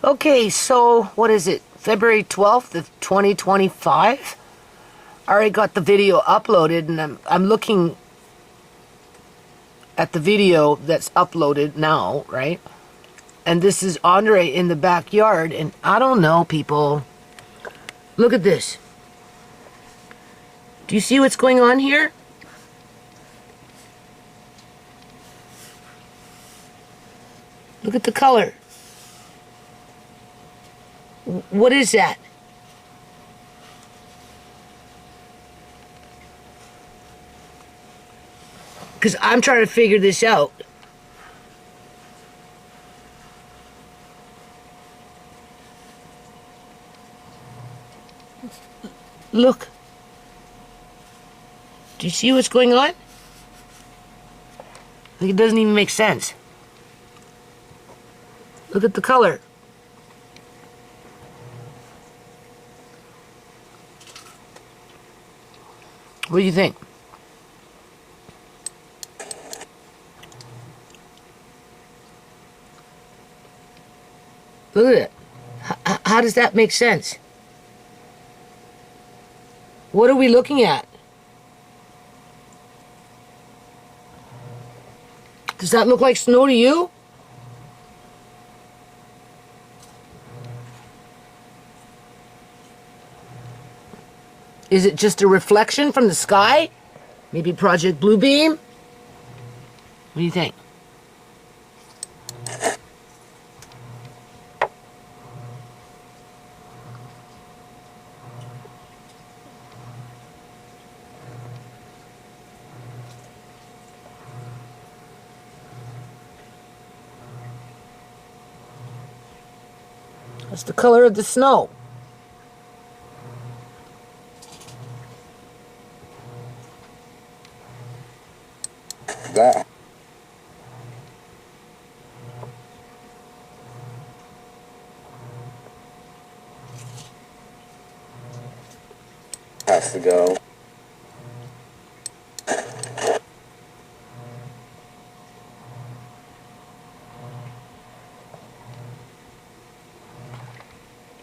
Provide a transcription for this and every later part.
Okay, so what is it? February 12th of 2025. I already got the video uploaded, and I'm looking at the video that's uploaded now, right? And this is Andre in the backyard, and I don't know, people. Look at this. Do you see what's going on here? Look at the color. What is that? Because I'm trying to figure this out. Look. Do you see what's going on? Like, it doesn't even make sense. Look at the color. What do you think? Look at it. How does that make sense? What are we looking at? Does that look like snow to you? Is it just a reflection from the sky? Maybe Project Bluebeam? What do you think? That's the color of the snow. That has to go.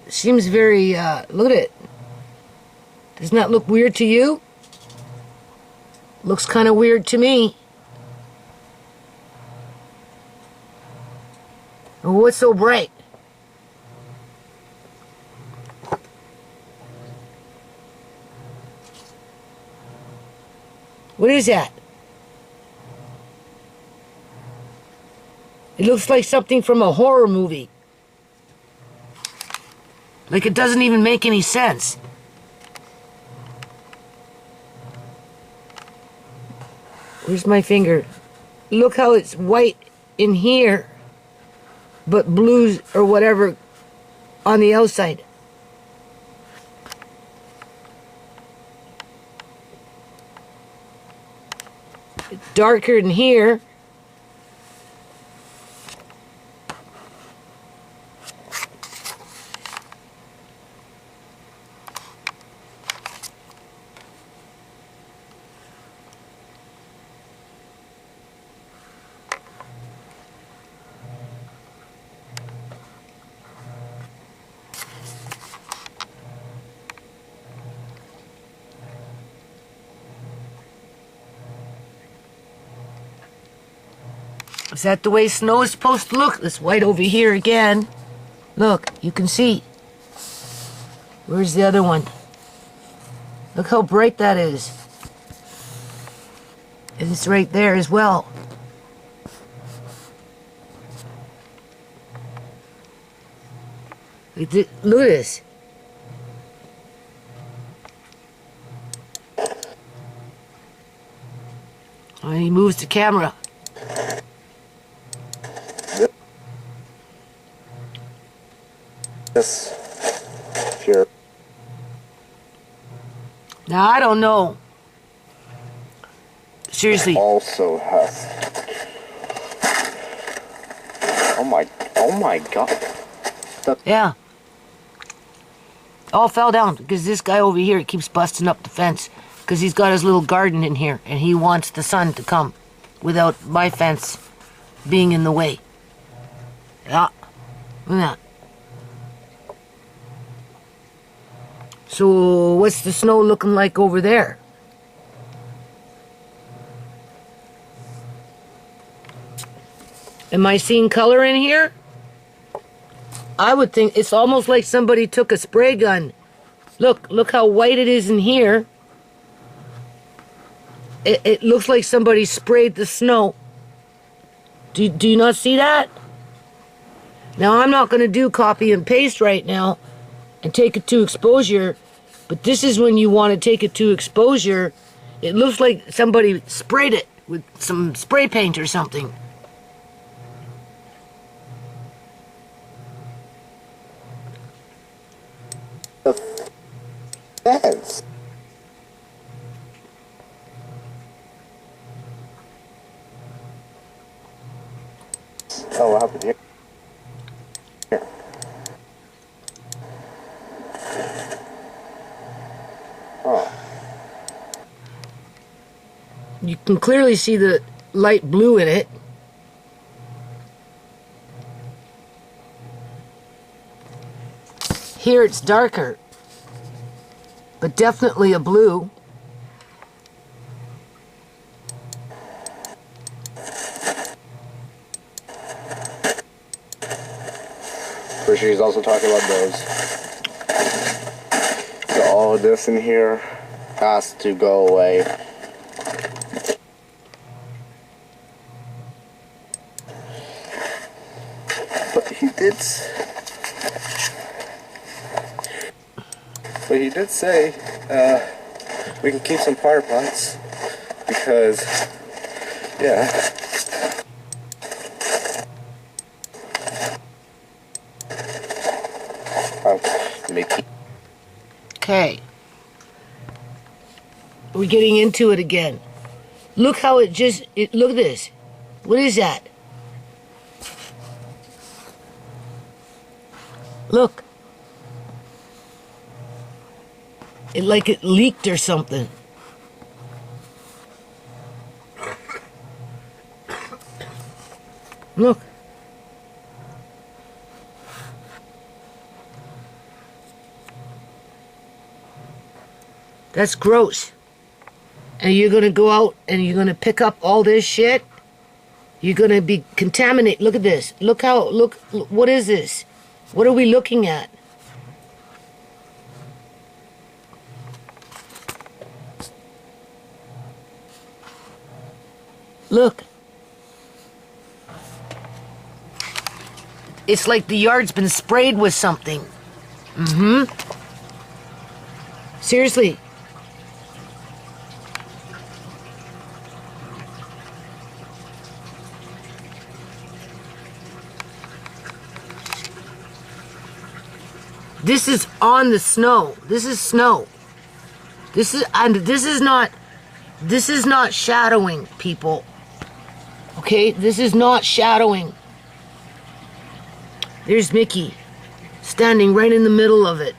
Seems very, look at it. Doesn't that look weird to you? Looks kind of weird to me. What's so bright? What is that? It looks like something from a horror movie. Like, it doesn't even make any sense. Where's my finger? Look how it's white in here, but blues or whatever on the outside. It's darker in here. Is that the way snow is supposed to look? This white over here again. Look, you can see. Where's the other one? Look how bright that is. And it's right there as well. Look at this. Oh, he moves the camera. Yes. Sure. Now, I don't know. Seriously. Also has. Oh my God. Yeah. All fell down because this guy over here keeps busting up the fence because he's got his little garden in here and he wants the sun to come without my fence being in the way. Yeah. Look at that. So what's the snow looking like over there? Am I seeing color in here? I would think it's almost like somebody took a spray gun. Look how white it is in here. It looks like somebody sprayed the snow. Do you not see that? Now, I'm not going to do copy and paste right now and take it to exposure, but this is when you want to take it to exposure. It looks like somebody sprayed it with some spray paint or something. Fence. Oh, what happened here? Here. Oh. You can clearly see the light blue in it. Here it's darker, but definitely a blue. Pretty sure he's also talking about those. So all of this in here has to go away. But he did say we can keep some fire pots because, yeah. Mickey. Okay. We're getting into it again. Look how look at this. What is that? Look. Like it leaked or something. Look. That's gross. And you're going to go out and you're going to pick up all this shit? You're going to be contaminated. Look at this. Look, what is this? What are we looking at? Look. It's like the yard's been sprayed with something. Seriously. This is on the snow. This is snow. This is not shadowing, people. Okay, this is not shadowing. There's Mickey, standing right in the middle of it.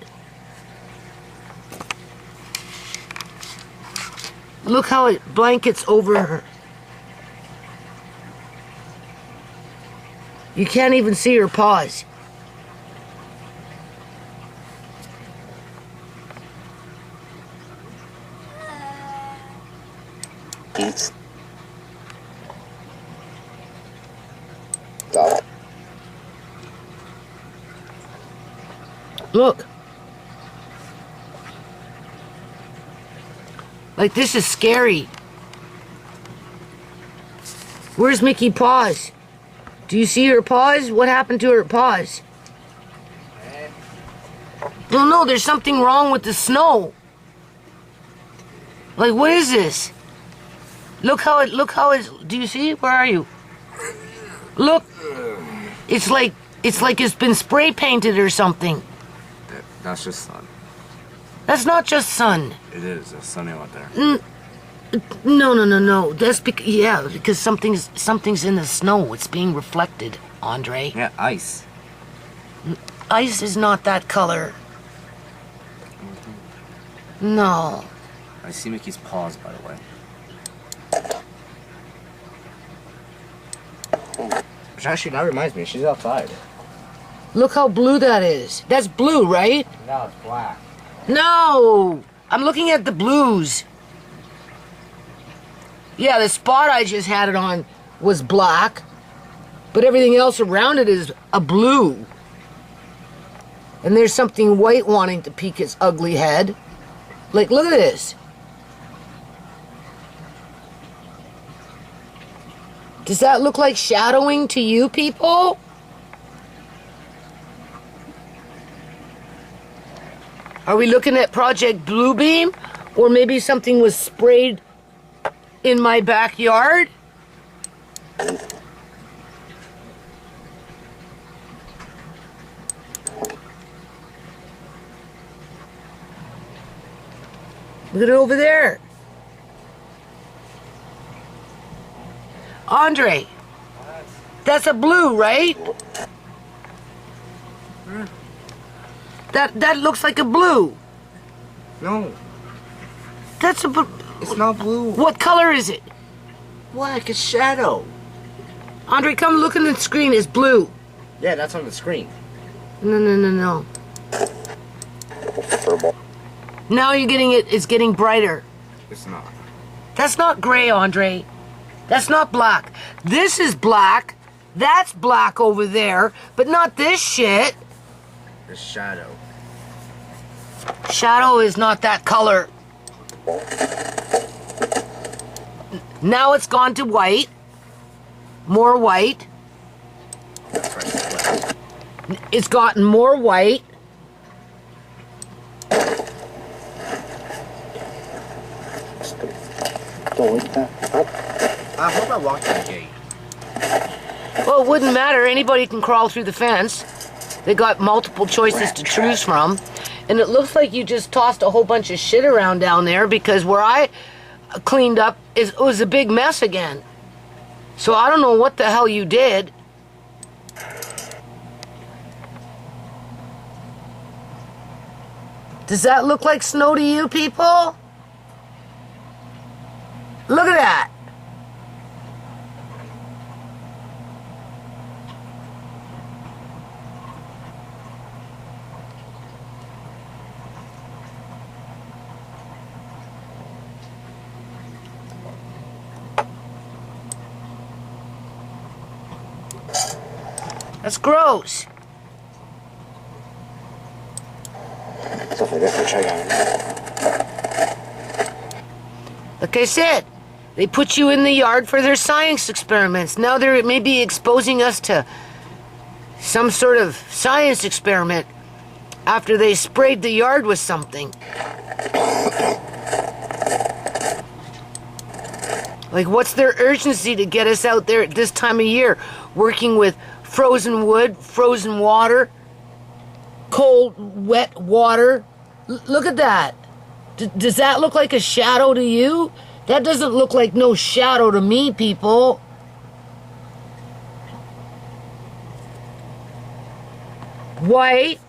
Look how it blankets over her. You can't even see her paws. Eats. Stop. Look. Like, this is scary. Where's Mickey paws? Do you see her paws? What happened to her paws? Well, no, there's something wrong with the snow. Like, what is this? Look how it's, do you see? Where are you? Look. It's like it's been spray painted or something. That's just sun. That's not just sun. It is. It's sunny out there. No. That's because something's in the snow. It's being reflected, Andre. Yeah, ice. Ice is not that color. No. I see Mickey's paws, by the way. Which actually, that reminds me, she's outside. Look how blue that is. That's blue, right? No, it's black. No, I'm looking at the blues. Yeah, the spot I just had it on was black, but everything else around it is a blue. And there's something white wanting to peek its ugly head. Like, look at this. Does that look like shadowing to you people? Are we looking at Project Bluebeam? Or maybe something was sprayed in my backyard? Look at it over there. Andre, that's a blue, right? That looks like a blue. No, That's a it's not blue. what color is it? Black is shadow. Andre, come look in the screen. It's blue. Yeah, that's on the screen. No. Now you're getting it. It's getting brighter. It's not. That's not gray, Andre. That's not black. This is black. That's black over there, but not this shit. It's shadow. Shadow is not that color. Now it's gone to white. More white. That's right. It's gotten more white. Don't wait that. I hope I walked the gate. Well, it wouldn't matter. Anybody can crawl through the fence. They got multiple choices to choose from. And it looks like you just tossed a whole bunch of shit around down there, because where I cleaned up, it was a big mess again. So I don't know what the hell you did. Does that look like snow to you people? Look at that. That's gross. Stuff like this, check out. Like I said, they put you in the yard for their science experiments. Now they're maybe exposing us to some sort of science experiment after they sprayed the yard with something. Like, what's their urgency to get us out there at this time of year, working with frozen wood, frozen water, cold, wet water? Look at that. Does that look like a shadow to you? That doesn't look like no shadow to me, people. White,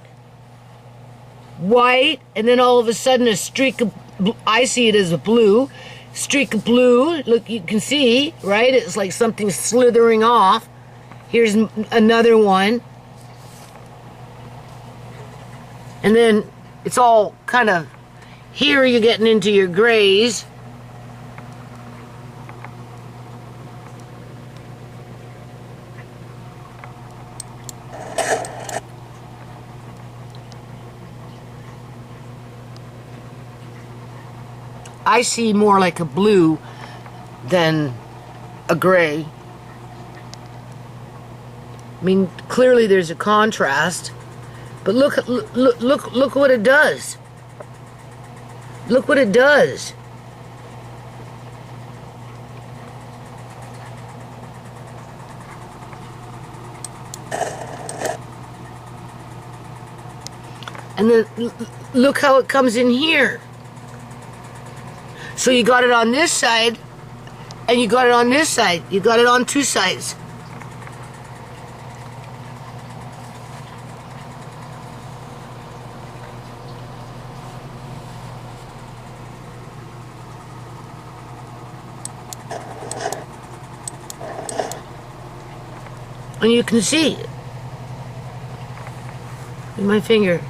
and then all of a sudden a streak of, I see it as a blue, streak of blue. Look, you can see, right? It's like something slithering off. Here's another one. And then it's all kind of, here you're getting into your grays. I see more like a blue than a gray. I mean, clearly there's a contrast, but look what it does. Look what it does. And then look how it comes in here. So you got it on this side, and you got it on this side. You got it on two sides. And you can see. With my finger.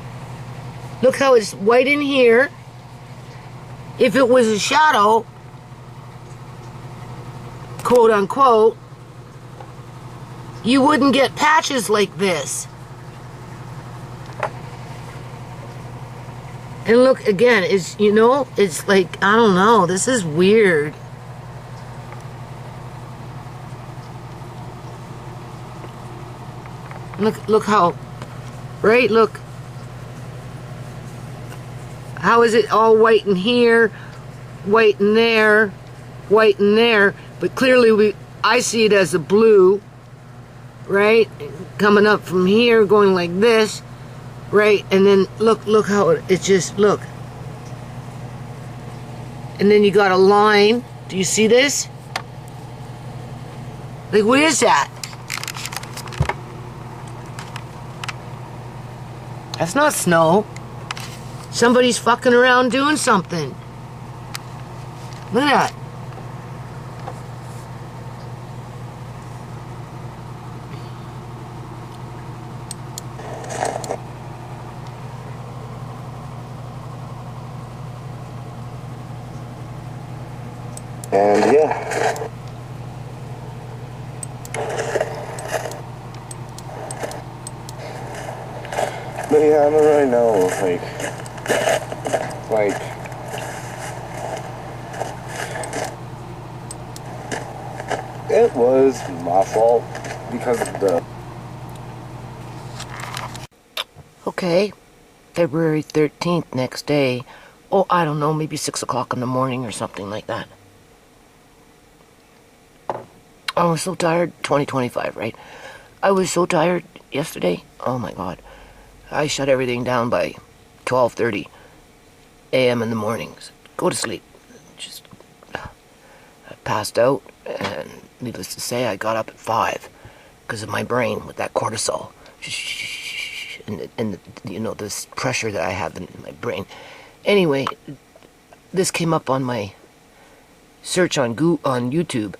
Look how it's white in here. If it was a shadow, quote unquote, you wouldn't get patches like this. And look again, it's, it's like, I don't know, this is weird. Look how, right, look. How is it all white in here, white in there, white in there, but clearly I see it as a blue, right? Coming up from here, going like this, right? And then look how it just, look. And then you got a line. Do you see this? Like, what is that? That's not snow. Somebody's fucking around doing something. Look at that. And yeah. But yeah, I don't really know, like, it was my fault because of the... Okay, February 13th, next day. Oh, I don't know, maybe 6 o'clock in the morning or something like that. I was so tired. 2025, right? I was so tired yesterday. Oh my God. I shut everything down by 12:30 a.m. in the mornings. Go to sleep. Just I passed out, and needless to say, I got up at 5 because of my brain with that cortisol. And this pressure that I have in my brain. Anyway, this came up on my search on YouTube,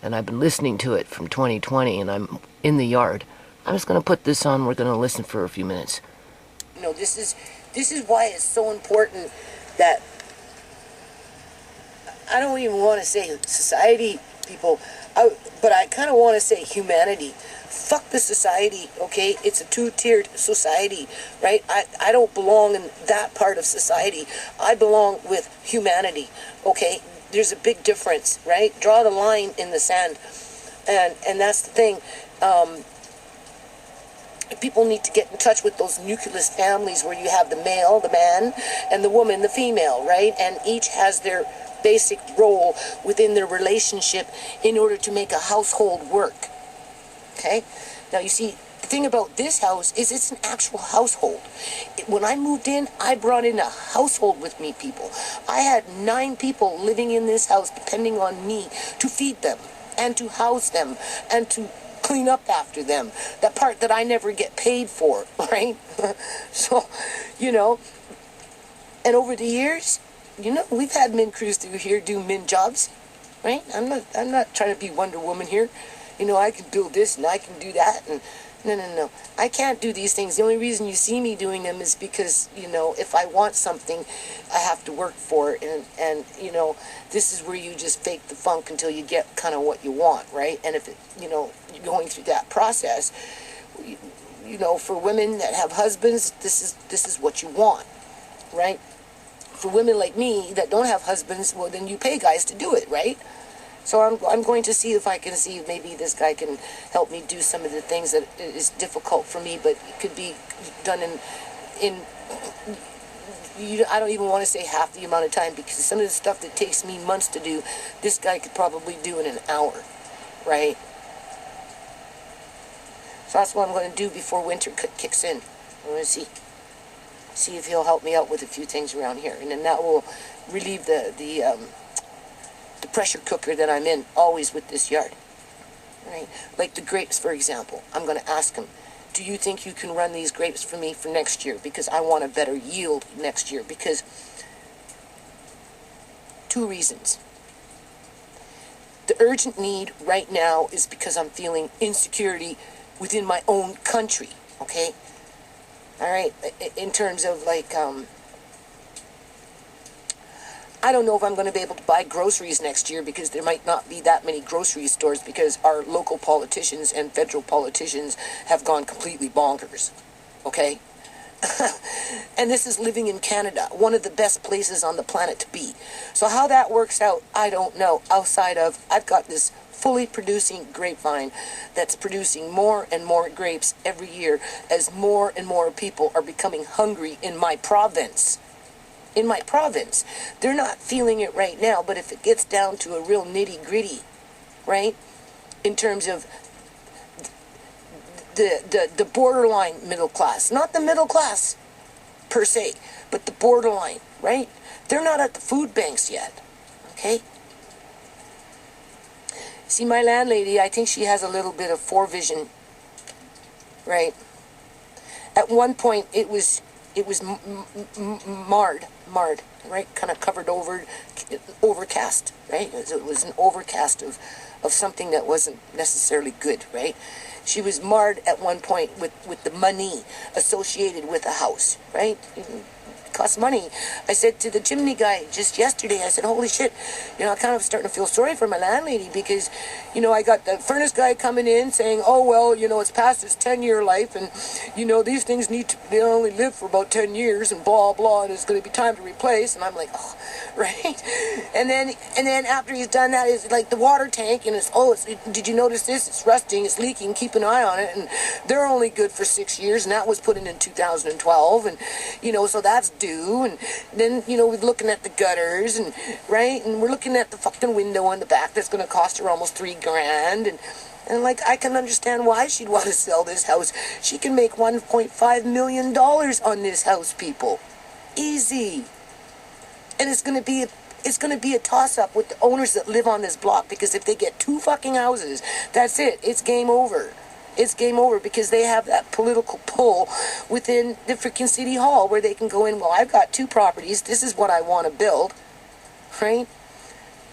and I've been listening to it from 2020, and I'm in the yard. I'm just going to put this on. We're going to listen for a few minutes. This is why it's so important that I don't even want to say society, people, but I kind of want to say humanity. Fuck the society, okay? It's a two-tiered society, right? I don't belong in that part of society. I belong with humanity, okay? There's a big difference, right? Draw the line in the sand. And that's the thing. People need to get in touch with those nucleus families where you have the male, the man, and the woman, the female, right? And each has their basic role within their relationship in order to make a household work. Okay? Now, you see, the thing about this house is it's an actual household. When I moved in, I brought in a household with me, people. I had 9 people living in this house depending on me to feed them and to house them and to clean up after them. That part that I never get paid for, right? So, and over the years, we've had men crews through here do men jobs, right? I'm not trying to be Wonder Woman here. I can build this and I can do that, and no. I can't do these things. The only reason you see me doing them is because, if I want something, I have to work for it, and this is where you just fake the funk until you get kind of what you want, right? And if you're going through that process, for women that have husbands, this is what you want, right? For women like me that don't have husbands, well, then you pay guys to do it, right? So I'm going to see if I can see if maybe this guy can help me do some of the things that is difficult for me, but it could be done in I don't even want to say half the amount of time, because some of the stuff that takes me months to do, this guy could probably do in an hour, right? So that's what I'm going to do before winter kicks in. I'm going to see if he'll help me out with a few things around here, and then that will relieve the pressure cooker that I'm in always with this yard, right? Like the grapes, for example. I'm going to ask him, do you think you can run these grapes for me for next year? Because I want a better yield next year. Because 2 reasons. The urgent need right now is because I'm feeling insecurity within my own country, okay? All right, in terms of like, I don't know if I'm going to be able to buy groceries next year because there might not be that many grocery stores because our local politicians and federal politicians have gone completely bonkers. Okay? And this is living in Canada, one of the best places on the planet to be. So how that works out, I don't know. Outside of, I've got this fully producing grapevine that's producing more and more grapes every year as more and more people are becoming hungry in my province. In my province. They're not feeling it right now, but if it gets down to a real nitty-gritty, right, in terms of the borderline middle class, not the middle class per se, but the borderline, right? They're not at the food banks yet, okay? See, my landlady, I think she has a little bit of forevision, right? At one point, it was marred, right? Kind of covered over, overcast, right? It was an overcast of something that wasn't necessarily good, right? She was marred at one point with the money associated with a house, right? It costs money. I said to the chimney guy just yesterday, I said, holy shit, you know, I kind of starting to feel sorry for my landlady because, you know, I got the furnace guy coming in saying, oh, well, you know, it's past its 10-year life and, you know, these things they only live for about 10 years and blah, blah, and it's going to be time to replace. And I'm like, oh, right? And then after he's done that, it's like the water tank and did you notice this? It's rusting, it's leaking, keep an eye on it. And they're only good for 6 years and that was put in 2012. And, you know, so that's due. And then, you know, we're looking at the gutters and, right? And we're looking at the fucking window on the back that's going to cost her almost $3,000. And like, I can understand why she'd want to sell this house. She can make $1.5 million on this house, people. Easy. And it's going to be a toss-up with the owners that live on this block because if they get 2 fucking houses, that's it. It's game over. It's game over because they have that political pull within the freaking city hall where they can go in, well, I've got 2 properties. This is what I want to build, right?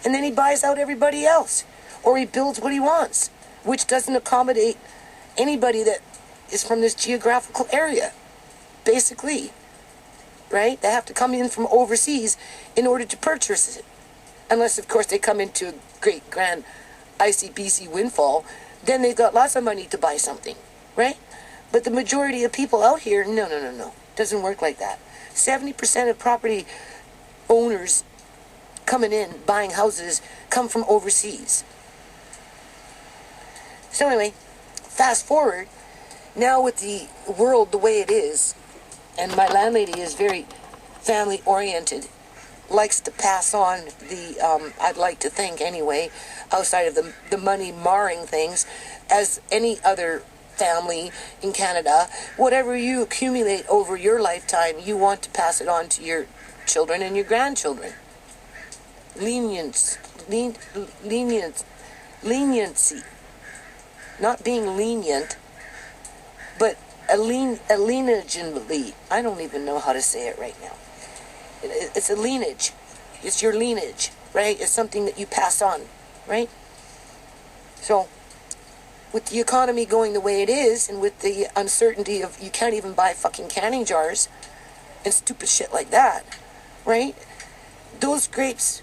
And then he buys out everybody else. Or he builds what he wants, which doesn't accommodate anybody that is from this geographical area, basically. Right? They have to come in from overseas in order to purchase it. Unless, of course, they come into a great, grand ICBC windfall, then they've got lots of money to buy something. Right? But the majority of people out here, no. Doesn't work like that. 70% of property owners coming in, buying houses, come from overseas. So anyway, fast forward, now with the world the way it is, and my landlady is very family-oriented, likes to pass on the, I'd like to think anyway, outside of the money marring things, as any other family in Canada, whatever you accumulate over your lifetime, you want to pass it on to your children and your grandchildren. Leniency. Not being lenient, but lineagely. I don't even know how to say it right now. It's a lineage. It's your lineage, right? It's something that you pass on, right? So, with the economy going the way it is, and with the uncertainty of you can't even buy fucking canning jars and stupid shit like that, right? Those grapes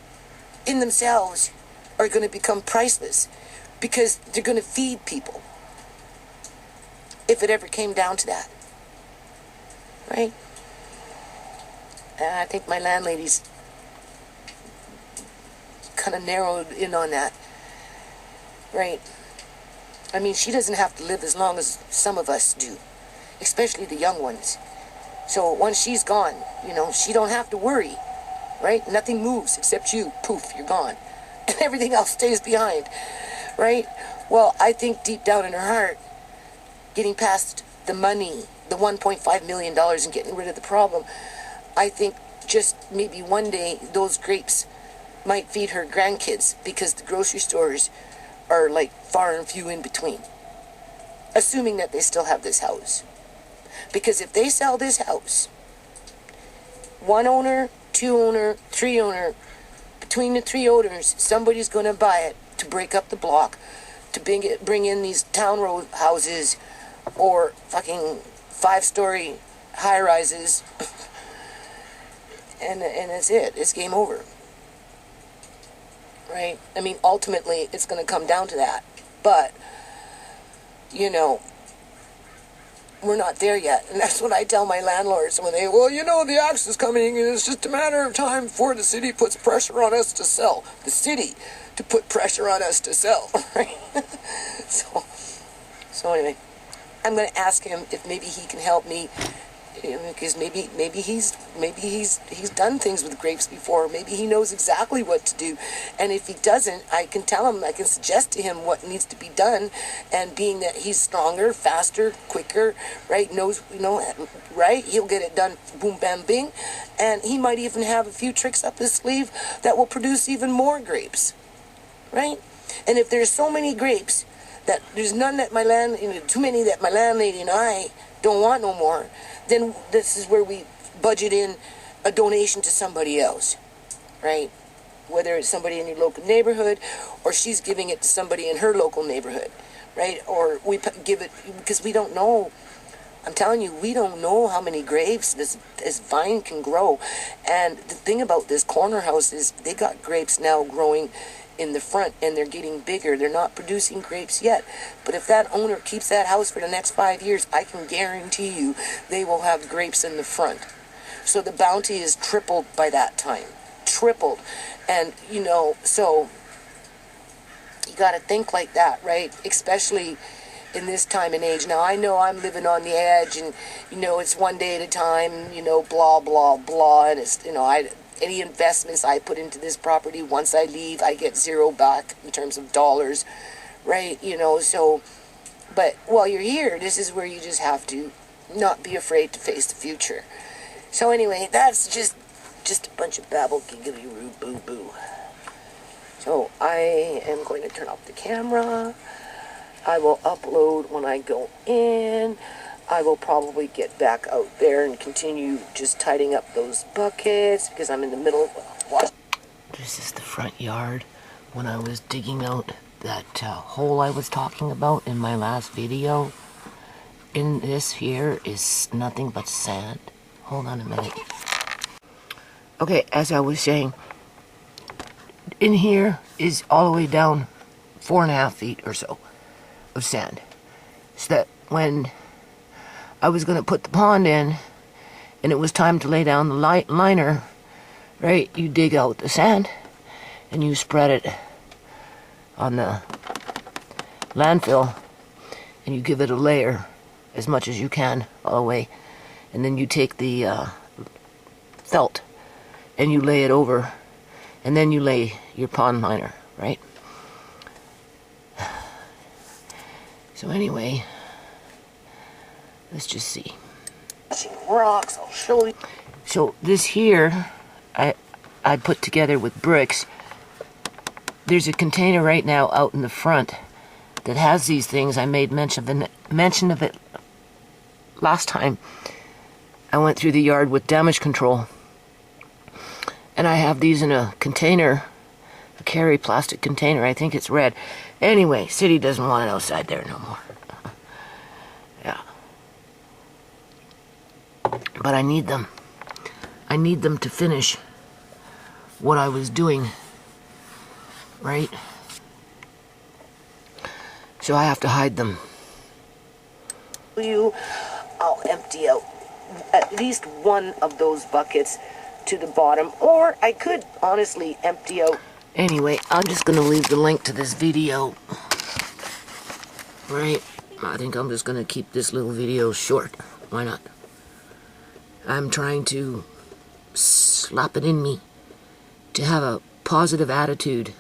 in themselves are going to become priceless because they're going to feed people. If it ever came down to that. Right? And I think my landlady's kind of narrowed in on that. Right? I mean, she doesn't have to live as long as some of us do. Especially the young ones. So once she's gone, you know, she don't have to worry. Right? Nothing moves except you. Poof, you're gone. And everything else stays behind. Right? Well, I think deep down in her heart, getting past the money, the $1.5 million and getting rid of the problem, I think just maybe one day those grapes might feed her grandkids because the grocery stores are like far and few in between. Assuming that they still have this house. Because if they sell this house, 1 owner, 2 owner, 3 owner, between the 3 owners, somebody's going to buy it to break up the block, to bring in these town road houses, or fucking 5-story high-rises, and that's it. It's game over. Right? I mean, ultimately, it's going to come down to that. But, you know, we're not there yet. And that's what I tell my landlords when they, well, you know, the axe is coming, and it's just a matter of time before the city puts pressure on us to sell. The city to put pressure on us to sell, right? So anyway, I'm going to ask him if maybe he can help me, because maybe he's done things with grapes before. Maybe he knows exactly what to do, and if he doesn't, I can tell him. I can suggest to him what needs to be done. And being that he's stronger, faster, quicker, right? Knows, right? He'll get it done. Boom, bam, bing, and he might even have a few tricks up his sleeve that will produce even more grapes, right? And if there's so many grapes that there's none that too many that my landlady and I don't want no more, then this is where we budget in a donation to somebody else, right? Whether it's somebody in your local neighborhood, or she's giving it to somebody in her local neighborhood, right? Or we give it, because we don't know. I'm telling you, we don't know how many grapes this vine can grow. And the thing about this corner house is they got grapes now growing in the front, and they're getting bigger. They're not producing grapes yet, but if that owner keeps that house for the next 5 years, I can guarantee you they will have grapes in the front. So the bounty is tripled by that time. Tripled. And so you got to think like that, right? Especially in this time and age. Now, I know I'm living on the edge, and it's one day at a time, blah blah blah, and it's any investments I put into this property, once I leave, I get zero back in terms of dollars, right? So, but while you're here, this is where you just have to not be afraid to face the future. So anyway, that's just a bunch of babble, giggly, roo, boo, boo. So I am going to turn off the camera. I will upload when I go in. I will probably get back out there and continue just tidying up those buckets because I'm in the middle of washing. This is the front yard when I was digging out that hole I was talking about in my last video. In this here is nothing but sand. Hold on a minute. Okay, as I was saying, in here is all the way down 4.5 feet or so of sand. So that when I was going to put the pond in, and it was time to lay down the liner, right? You dig out the sand, and you spread it on the landfill, and you give it a layer as much as you can all the way, and then you take the felt, and you lay it over, and then you lay your pond liner, right? So anyway, let's just see. Rocks, I'll show you. So this here, I put together with bricks. There's a container right now out in the front that has these things. I made mention of it last time I went through the yard with damage control. And I have these in a container, a carry plastic container. I think it's red. Anyway, city doesn't want it outside there no more. Yeah. But I need them. I need them to finish what I was doing, right? So I have to hide them. I'll empty out at least one of those buckets to the bottom, or I could honestly empty out. Anyway, I'm just gonna leave the link to this video, right? I think I'm just gonna keep this little video short. Why not? I'm trying to slap it in me to have a positive attitude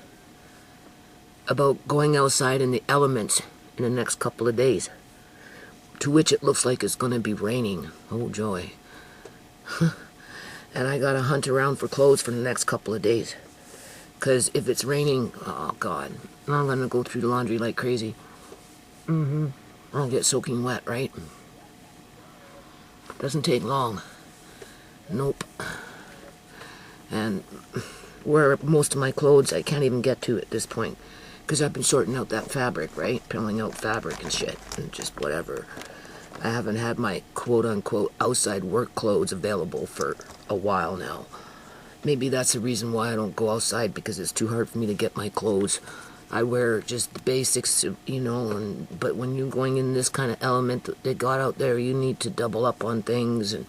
about going outside in the elements in the next couple of days, to which it looks like it's gonna be raining. Oh joy. And I gotta hunt around for clothes for the next couple of days. Because if it's raining, oh God, I'm gonna go through the laundry like crazy. I'll get soaking wet, right? Doesn't take long. Nope. And where most of my clothes I can't even get to at this point. Because I've been sorting out that fabric, right? Peeling out fabric and shit. And just whatever. I haven't had my quote-unquote outside work clothes available for a while now. Maybe that's the reason why I don't go outside, because it's too hard for me to get my clothes. I wear just the basics, you know, but when you're going in this kind of element that they got out there, you need to double up on things, and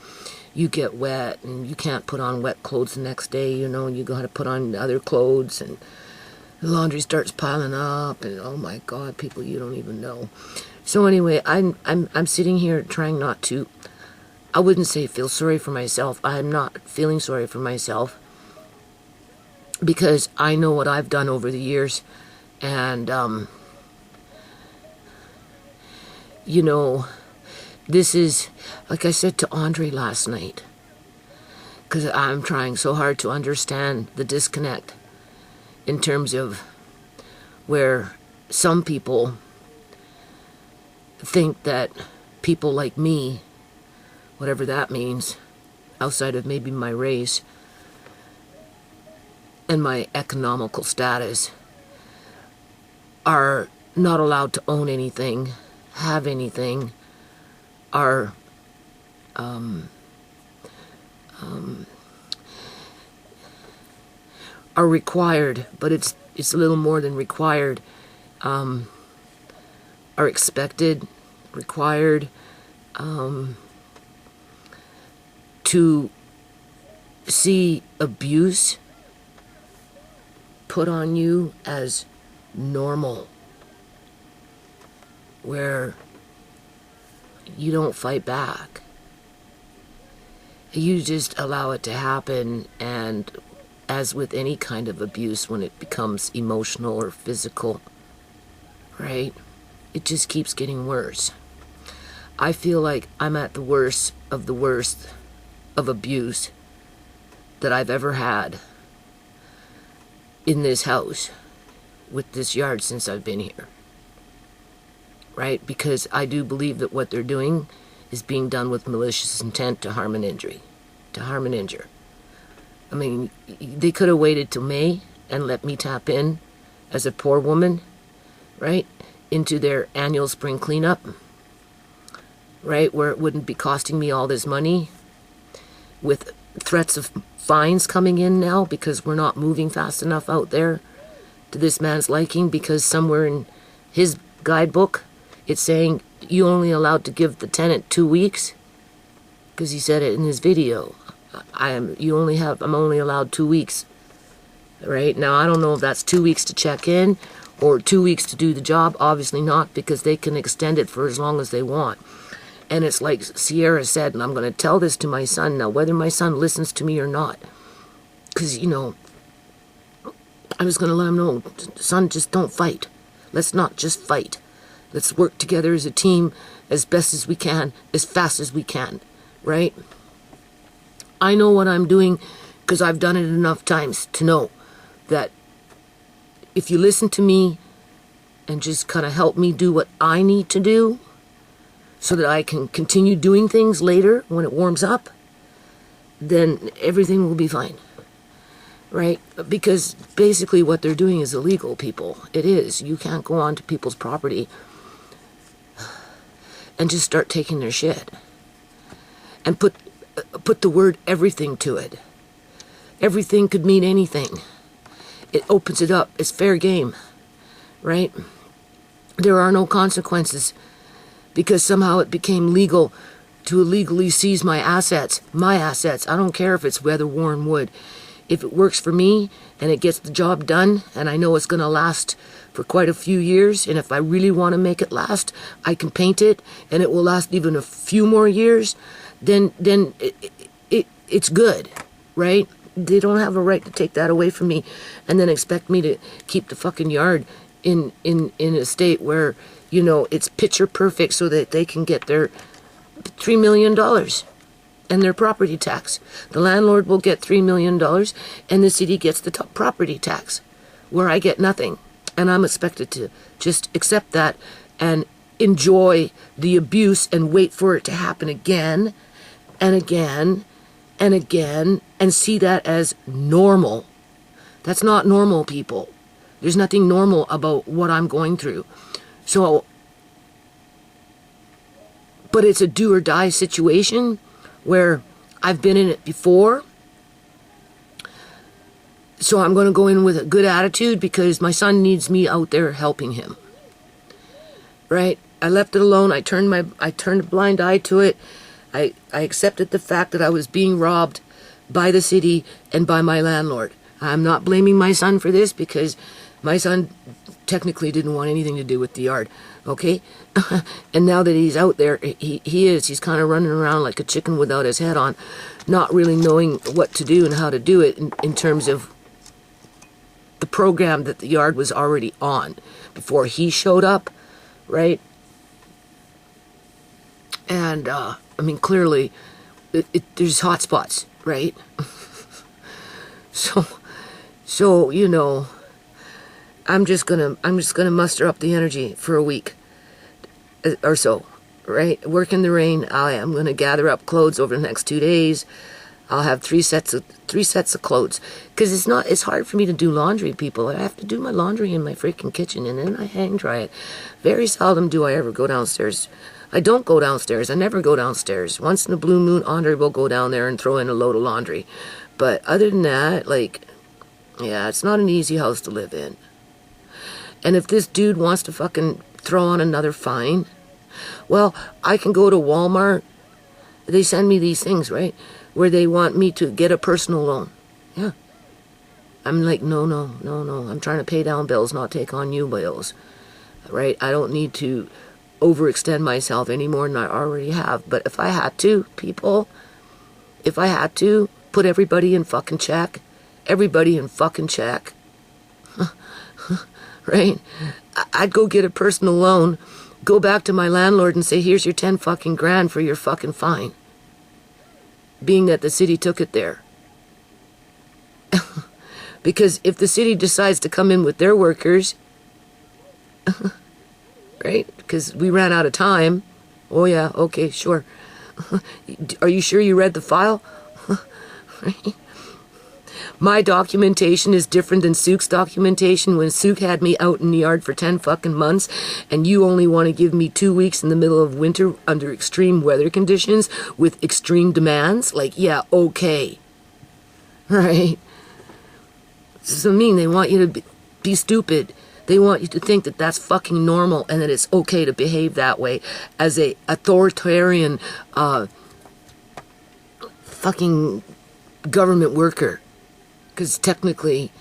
you get wet, and you can't put on wet clothes the next day, you know, you got to put on other clothes, and the laundry starts piling up, and oh my God, people you don't even know. So anyway, I'm sitting here trying not to, I wouldn't say feel sorry for myself. I'm not feeling sorry for myself, because I know what I've done over the years, and you know, this is, like I said to Andre last night, because I'm trying so hard to understand the disconnect in terms of where some people think that people like me, whatever that means, outside of maybe my race and my economical status, are not allowed to own anything, have anything, are required, but it's a little more than required, are expected, required, to see abuse put on you as normal, where you don't fight back. You just allow it to happen, and as with any kind of abuse, when it becomes emotional or physical, right, it just keeps getting worse. I feel like I'm at the worst of abuse that I've ever had in this house, with this yard, since I've been here. Right? Because I do believe that what they're doing is being done with malicious intent to harm and injury. To harm and injure. I mean, they could have waited till May and let me tap in as a poor woman, right, into their annual spring cleanup, right, where it wouldn't be costing me all this money, with threats of fines coming in now because we're not moving fast enough out there to this man's liking, because somewhere in his guidebook it's saying you only allowed to give the tenant 2 weeks, because he said it in his video. I'm only allowed 2 weeks. Right now, I don't know if that's 2 weeks to check in or 2 weeks to do the job. Obviously not, because they can extend it for as long as they want. And it's like Sierra said, and I'm going to tell this to my son now, whether my son listens to me or not, because, you know, I was going to let him know, son, just don't fight. Let's not just fight. Let's work together as a team as best as we can, as fast as we can, right? I know what I'm doing because I've done it enough times to know that if you listen to me and just kind of help me do what I need to do so that I can continue doing things later when it warms up, then everything will be fine. Right? Because basically what they're doing is illegal, people. It is. You can't go onto people's property and just start taking their shit and put the word everything to it. Everything could mean anything. It opens it up. It's fair game, right? There are no consequences because somehow it became legal to illegally seize my assets. My assets. I don't care if it's weather worn wood. If it works for me and it gets the job done, and I know it's going to last for quite a few years, and if I really want to make it last, I can paint it and it will last even a few more years, then it's good, right? They don't have a right to take that away from me and then expect me to keep the fucking yard in a state where, you know, it's picture perfect so that they can get their $3 million and their property tax. The landlord will get $3 million and the city gets the top property tax, where I get nothing. And I'm expected to just accept that and enjoy the abuse and wait for it to happen again and again and again and see that as normal. That's not normal, people. There's nothing normal about what I'm going through. But But it's a do or die situation where I've been in it before. So I'm going to go in with a good attitude because my son needs me out there helping him. Right? I left it alone. I turned a blind eye to it. I accepted the fact that I was being robbed by the city and by my landlord. I'm not blaming my son for this because my son technically didn't want anything to do with the yard. Okay? And now that he's out there, he's kind of running around like a chicken without his head on, not really knowing what to do and how to do it in terms of the program that the yard was already on before he showed up, right? And, I mean, clearly, there's hot spots, right? So, you know, I'm just gonna muster up the energy for a week or so, right? Work in the rain. I'm gonna gather up clothes over the next 2 days. I'll have three sets of clothes, because it's hard for me to do laundry, people. I have to do my laundry in my freaking kitchen, and then I hang dry it. Very seldom do I ever go downstairs. I don't go downstairs. I never go downstairs. Once in a blue moon, Andre will go down there and throw in a load of laundry. But other than that, like, yeah, it's not an easy house to live in. And if this dude wants to fucking throw on another fine, well, I can go to Walmart. They send me these things, right? Where they want me to get a personal loan. Yeah. I'm like, no. I'm trying to pay down bills, not take on new bills. Right? I don't need to overextend myself any more than I already have. But if I had to, people, if I had to put everybody in fucking check, right? I'd go get a personal loan, go back to my landlord and say, here's your 10 fucking grand for your fucking fine. Being that the city took it there. Because if the city decides to come in with their workers, right? Because we ran out of time. Oh yeah, okay, sure. Are you sure you read the file? Right? My documentation is different than Sook's documentation. When Sook had me out in the yard for 10 fucking months, and you only want to give me 2 weeks in the middle of winter under extreme weather conditions with extreme demands, like, yeah, okay. Right? So I mean, they want you to be stupid. They want you to think that that's fucking normal and that it's okay to behave that way as a authoritarian fucking government worker. Because technically,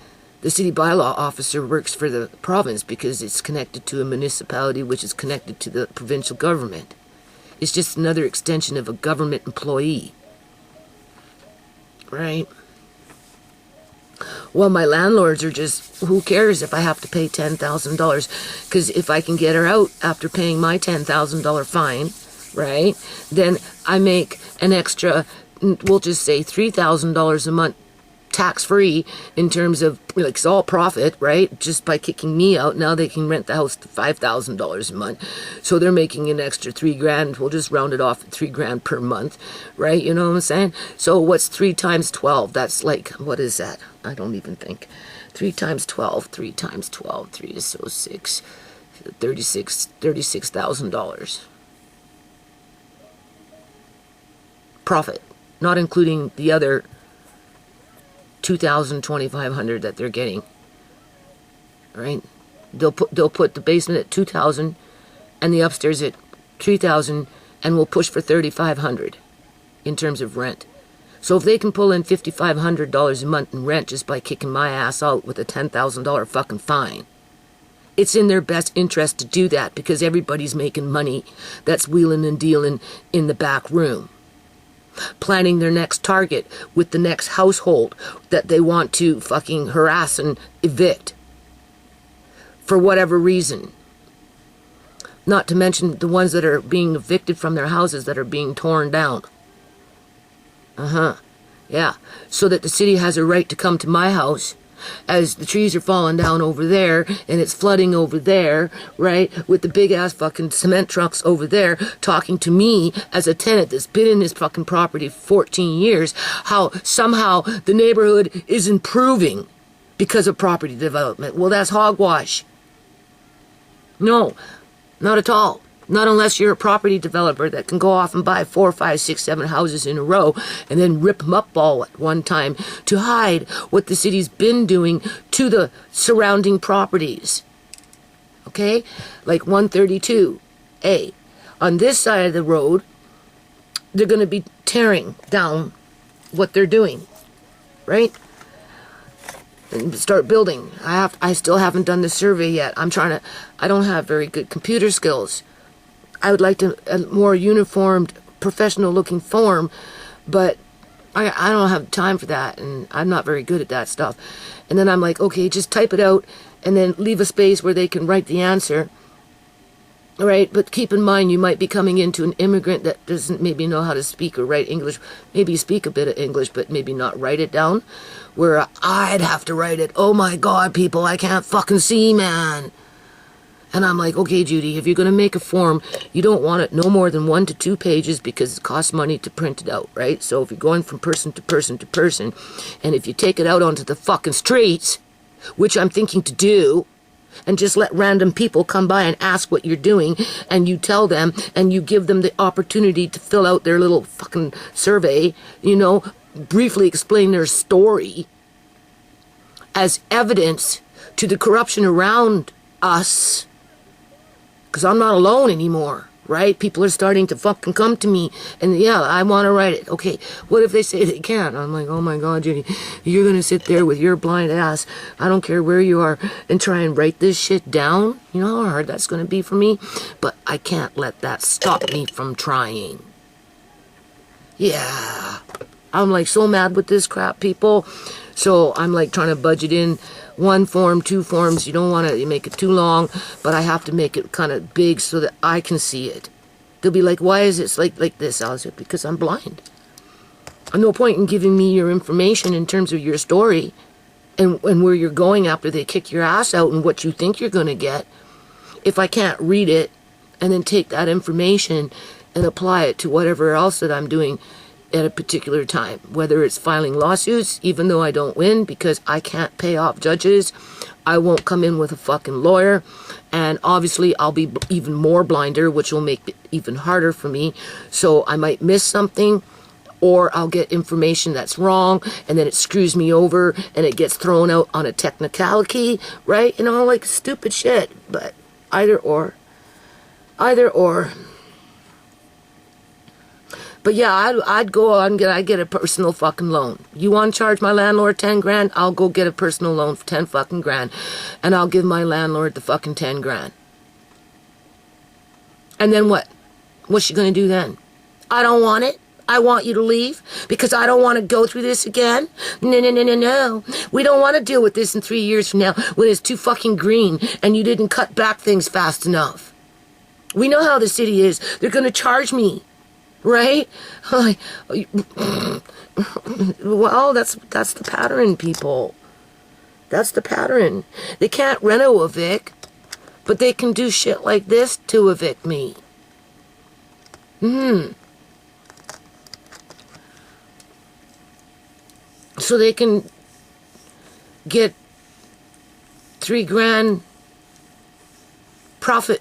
the city bylaw officer works for the province because it's connected to a municipality which is connected to the provincial government. It's just another extension of a government employee. Right? Well, my landlords are just, who cares if I have to pay $10,000? Because if I can get her out after paying my $10,000 fine, right, then I make an extra, we'll just say $3,000 a month tax-free in terms of, like, it's all profit, right? Just by kicking me out, now they can rent the house to $5,000 a month. So they're making an extra $3,000. We'll just round it off at $3,000 per month, right? You know what I'm saying? So what's 3 times 12? That's like, what is that? I don't even think. 3 times 12, 3 times 12, 3 is so 6, $36,000. Profit, not including the other $2,000, $2,500 that they're getting, right? They'll put the basement at $2,000 and the upstairs at $3,000, and we'll push for $3,500 in terms of rent. So if they can pull in $5,500 a month in rent just by kicking my ass out with a $10,000 fucking fine, it's in their best interest to do that because everybody's making money that's wheeling and dealing in the back room, planning their next target with the next household that they want to fucking harass and evict for whatever reason. Not to mention the ones that are being evicted from their houses that are being torn down. Yeah. So that the city has a right to come to my house as the trees are falling down over there and it's flooding over there, right? With the big ass fucking cement trucks over there talking to me as a tenant that's been in this fucking property for 14 years, how somehow the neighborhood is improving because of property development. Well, that's hogwash. No, not at all. Not unless you're a property developer that can go off and buy 4, 5, 6, 7 houses in a row and then rip them up all at one time to hide what the city's been doing to the surrounding properties. Okay? Like 132A. On this side of the road, they're going to be tearing down what they're doing. Right? And start building. I still haven't done the survey yet. I don't have very good computer skills. I would like a more uniformed, professional looking form, but I don't have time for that, and I'm not very good at that stuff. And then I'm like, okay, just type it out and then leave a space where they can write the answer. All right, but keep in mind you might be coming into an immigrant that doesn't maybe know how to speak or write English. Maybe speak a bit of English, but maybe not write it down. Where I'd have to write it. Oh my God, people, I can't fucking see, man. And I'm like, okay, Judy, if you're going to make a form, you don't want it no more than 1 to 2 pages because it costs money to print it out, right? So if you're going from person to person to person, and if you take it out onto the fucking streets, which I'm thinking to do, and just let random people come by and ask what you're doing, and you tell them, and you give them the opportunity to fill out their little fucking survey, you know, briefly explain their story as evidence to the corruption around us. Because I'm not alone anymore, right? People are starting to fucking come to me, and yeah, I want to write it. Okay, what if they say they can't? I'm like, oh my God, Judy, you're going to sit there with your blind ass, I don't care where you are, and try and write this shit down? You know how hard that's going to be for me? But I can't let that stop me from trying. Yeah. I'm like so mad with this crap, people. So I'm like trying to budget in 1 form, 2 forms. You don't want to make it too long, but I have to make it kind of big so that I can see it. They'll be like, why is it like this? I'll say, because I'm blind. No point in giving me your information in terms of your story and where you're going after they kick your ass out and what you think you're going to get if I can't read it and then take that information and apply it to whatever else that I'm doing at a particular time, whether it's filing lawsuits, even though I don't win because I can't pay off judges. I won't come in with a fucking lawyer, and obviously I'll be even more blinder, which will make it even harder for me. So I might miss something, or I'll get information that's wrong, and then it screws me over, and it gets thrown out on a technicality, right? You know, like stupid shit. But either or. But yeah, I'd go on and I'd get a personal fucking loan. You want to charge my landlord 10 grand? I'll go get a personal loan for 10 fucking grand. And I'll give my landlord the fucking 10 grand. And then what? What's she going to do then? I don't want it. I want you to leave because I don't want to go through this again. No. We don't want to deal with this in 3 years from now when it's too fucking green and you didn't cut back things fast enough. We know how the city is. They're going to charge me. Right? Well, that's the pattern, people. That's the pattern. They can't reno-evict, but they can do shit like this to evict me. So they can get 3 grand profit.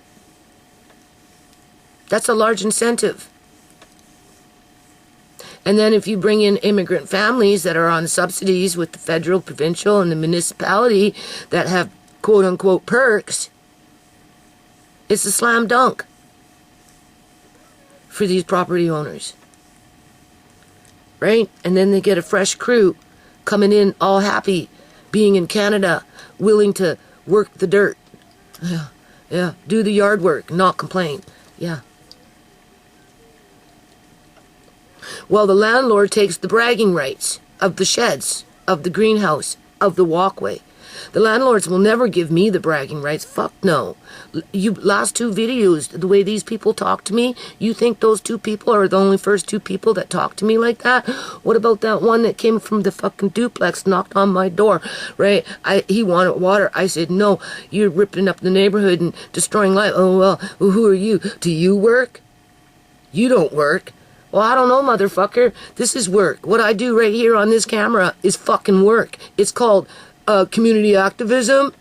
That's a large incentive. And then if you bring in immigrant families that are on subsidies with the federal, provincial, and the municipality that have quote-unquote perks, it's a slam dunk for these property owners. Right? And then they get a fresh crew coming in all happy, being in Canada, willing to work the dirt. Yeah. Do the yard work, not complain. Yeah. Well, the landlord takes the bragging rights of the sheds, of the greenhouse, of the walkway. The landlords will never give me the bragging rights. Fuck no. You last 2 videos, the way these people talk to me, you think those 2 people are the only first 2 people that talk to me like that? What about that one that came from the fucking duplex, knocked on my door, right? He wanted water. I said, no, you're ripping up the neighborhood and destroying life. Oh, well, who are you? Do you work? You don't work. Well, I don't know, motherfucker. This is work. What I do right here on this camera is fucking work. It's called community activism.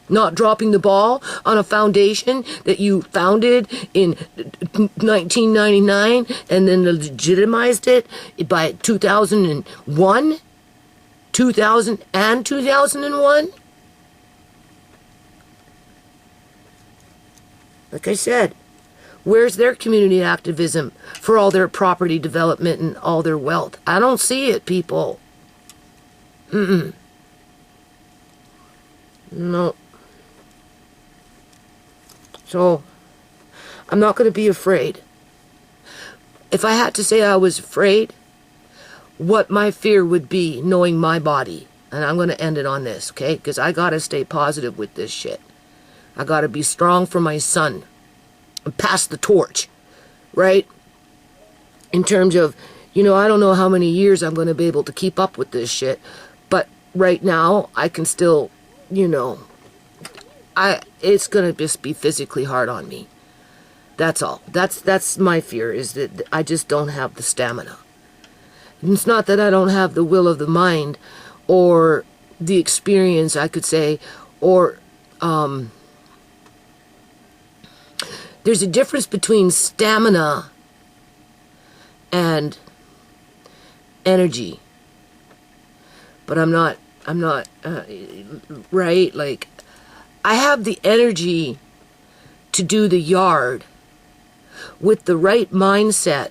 Not dropping the ball on a foundation that you founded in 1999 and then legitimized it by 2001? 2000 and 2001? Like I said, where's their community activism for all their property development and all their wealth? I don't see it, people. No. So, I'm not going to be afraid. If I had to say I was afraid, what my fear would be knowing my body, and I'm going to end it on this, okay? Because I got to stay positive with this shit. I got to be strong for my son and pass the torch, right? In terms of, I don't know how many years I'm going to be able to keep up with this shit, but right now I can still, it's going to just be physically hard on me. That's all. That's my fear, is that I just don't have the stamina. And it's not that I don't have the will of the mind or the experience, I could say, or there's a difference between stamina and energy. But I'm not right? Like, I have the energy to do the yard with the right mindset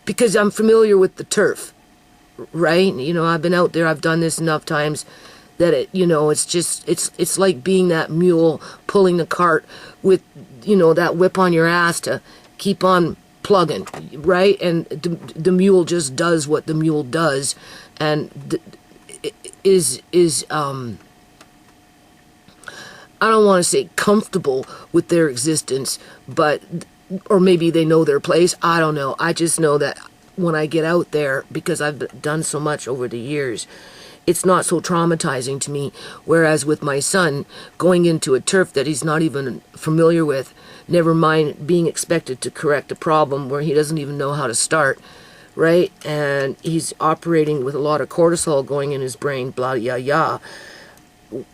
because I'm familiar with the turf, right? I've been out there, I've done this enough times that it's like being that mule pulling the cart with, that whip on your ass to keep on plugging, right? And the mule just does what the mule does, and is I don't want to say comfortable with their existence, but, or maybe they know their place. I don't know. I just know that when I get out there, because I've done so much over the years, it's not so traumatizing to me. Whereas with my son, going into a turf that he's not even familiar with, never mind being expected to correct a problem where he doesn't even know how to start, right? And he's operating with a lot of cortisol going in his brain, blah, yah.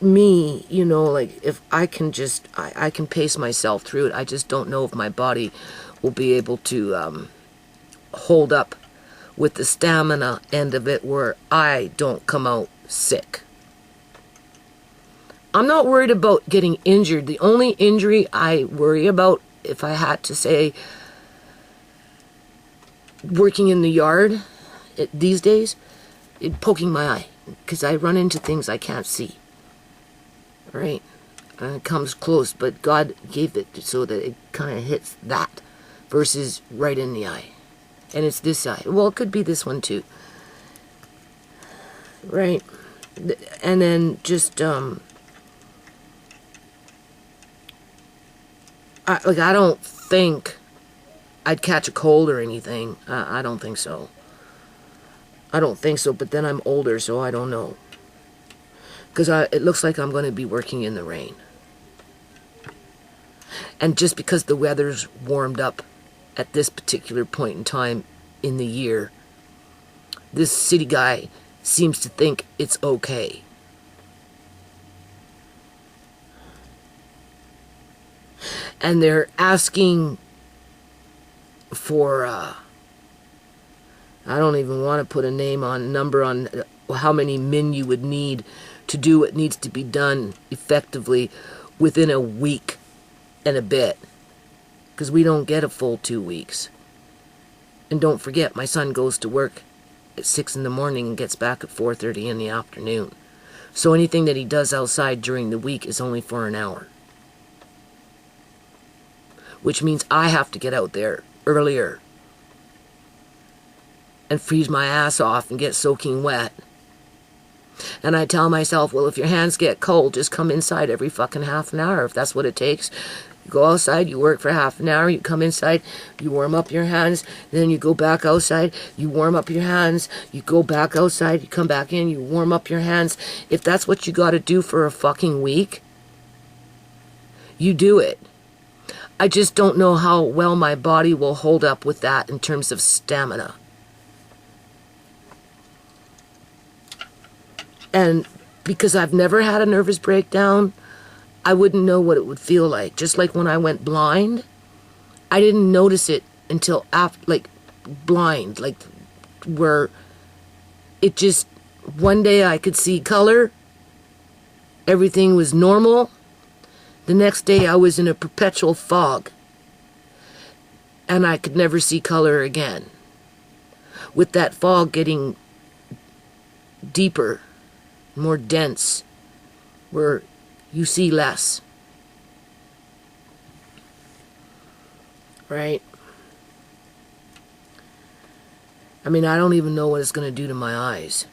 Me, like, if I can just, I can pace myself through it. I just don't know if my body will be able to hold up with the stamina end of it where I don't come out sick. I'm not worried about getting injured. The only injury I worry about, if I had to say, working in the yard these days, poking my eye, because I run into things I can't see. Right? And it comes close, but God gave it so that it kind of hits that versus right in the eye. And it's this eye. Well, it could be this one too. Right? And then just, I don't think I'd catch a cold or anything. I don't think so. But then I'm older, so I don't know. Because it looks like I'm going to be working in the rain. And just because the weather's warmed up at this particular point in time in the year, this city guy seems to think it's okay. And they're asking for, I don't even want to put a number on how many men you would need to do what needs to be done effectively within a week and a bit. Because we don't get a full 2 weeks. And don't forget, my son goes to work at 6 in the morning and gets back at 4:30 in the afternoon. So anything that he does outside during the week is only for an hour. Which means I have to get out there earlier and freeze my ass off and get soaking wet. And I tell myself, well, if your hands get cold, just come inside every fucking half an hour, if that's what it takes. You go outside, you work for half an hour, you come inside, you warm up your hands, then you go back outside, you warm up your hands, you go back outside, you come back in, you warm up your hands. If that's what you gotta do for a fucking week, you do it. I just don't know how well my body will hold up with that in terms of stamina. And because I've never had a nervous breakdown, I wouldn't know what it would feel like. Just like when I went blind, I didn't notice it until after, like, blind, like, where it just, one day I could see color, everything was normal. The next day I was in a perpetual fog, and I could never see color again. With that fog getting deeper, more dense, where you see less. Right? I mean, I don't even know what it's going to do to my eyes.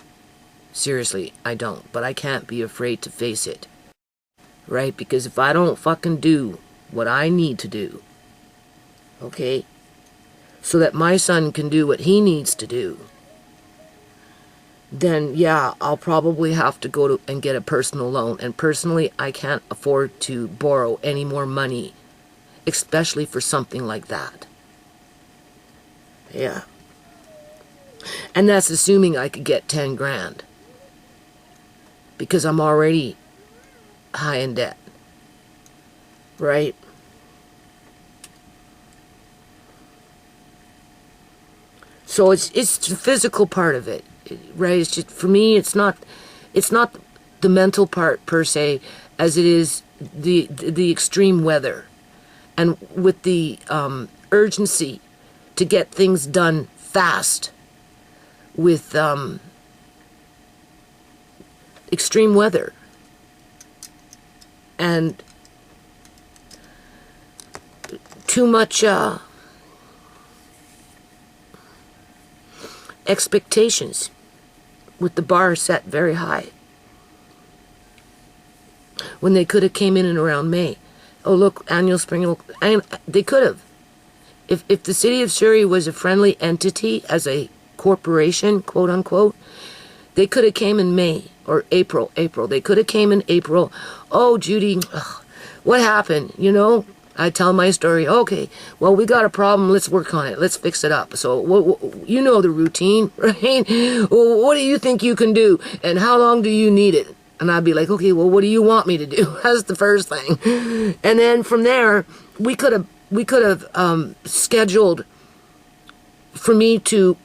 Seriously, I don't. But I can't be afraid to face it. Right? Because if I don't fucking do what I need to do, okay, so that my son can do what he needs to do, then yeah, I'll probably have to go and get a personal loan. And personally, I can't afford to borrow any more money, especially for something like that. Yeah. And that's assuming I could get 10 grand. Because I'm already high in debt. Right? So it's the physical part of it, right? It's just, for me, it's not the mental part per se, as it is the extreme weather, and with the urgency to get things done fast with extreme weather, and too much expectations, with the bar set very high, when they could have came in and around May. Oh look, annual spring, and they could have. If the city of Surrey was a friendly entity as a corporation, quote unquote, they could have came in May or April. They could have came in April. Oh, Judy, ugh, what happened? You know, I tell my story. Okay, well, we got a problem. Let's work on it. Let's fix it up. So, you know the routine, right? Well, what do you think you can do? And how long do you need it? And I'd be like, okay, well, what do you want me to do? That's the first thing. And then from there, we could have scheduled for me to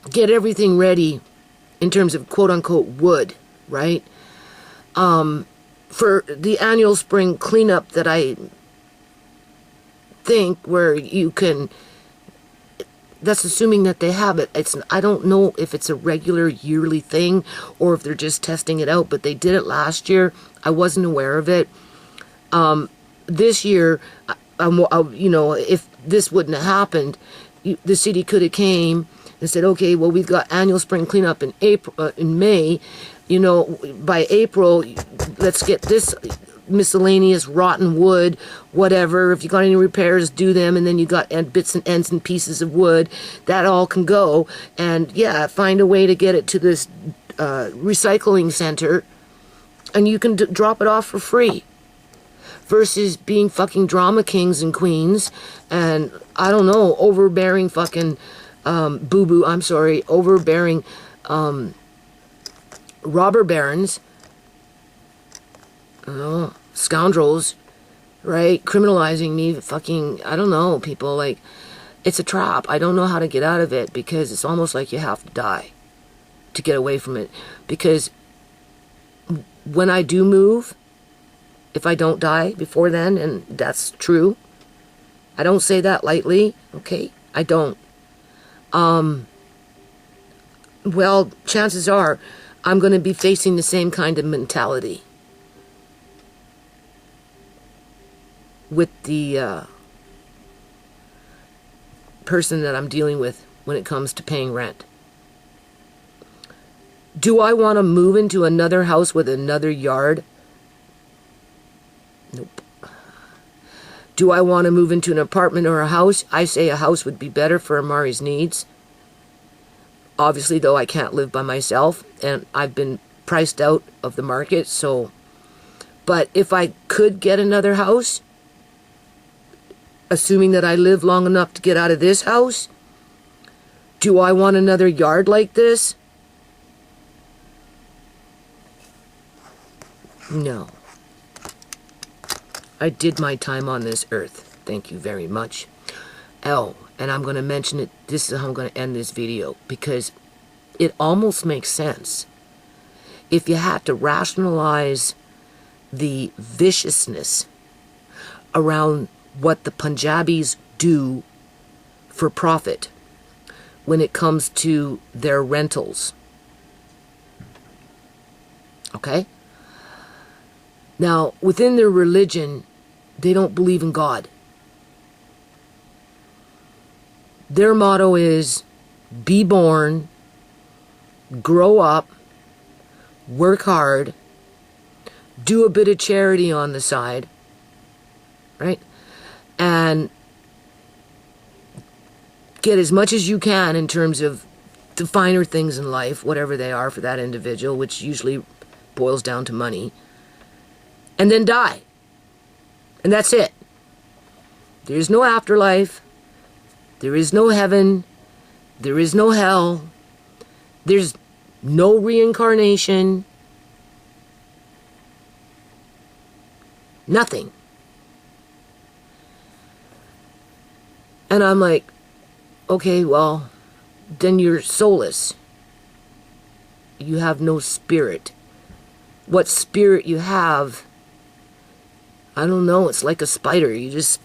get everything ready in terms of quote unquote wood, right? For the annual spring cleanup that I think, where you can, that's assuming that they have it. I don't know if it's a regular yearly thing or if they're just testing it out, but they did it last year. I wasn't aware of it. This year, you know, if this wouldn't have happened, the city could have came and said, okay, well, we've got annual spring cleanup in May. You know, by April, let's get this miscellaneous rotten wood, whatever. If you got any repairs, do them, and then you got bits and ends and pieces of wood. That all can go. And yeah, find a way to get it to this recycling center, and you can drop it off for free. Versus being fucking drama kings and queens, and I don't know, overbearing fucking overbearing robber barons, scoundrels, right? Criminalizing me, fucking, I don't know, people, like, it's a trap. I don't know how to get out of it, because it's almost like you have to die to get away from it. Because when I do move, if I don't die before then, and that's true, I don't say that lightly, okay? I don't. Well, chances are I'm going to be facing the same kind of mentality with the person that I'm dealing with when it comes to paying rent. Do I want to move into another house with another yard? Nope. Do I want to move into an apartment or a house? I say a house would be better for Amari's needs. Obviously, though, I can't live by myself, and I've been priced out of the market, so... But if I could get another house, assuming that I live long enough to get out of this house, do I want another yard like this? No. I did my time on this earth. Thank you very much. Oh, and I'm going to mention it. This is how I'm going to end this video, because it almost makes sense. If you had to rationalize the viciousness around what the Punjabis do for profit when it comes to their rentals. Okay? Now, within their religion, they don't believe in God. Their motto is, be born, grow up, work hard, do a bit of charity on the side, right? And get as much as you can in terms of the finer things in life, whatever they are for that individual, which usually boils down to money, and then die. And that's it. There's no afterlife. There is no heaven. There is no hell. There's no reincarnation. Nothing. And I'm like, okay, well, then you're soulless. You have no spirit. What spirit you have, I don't know, it's like a spider. You just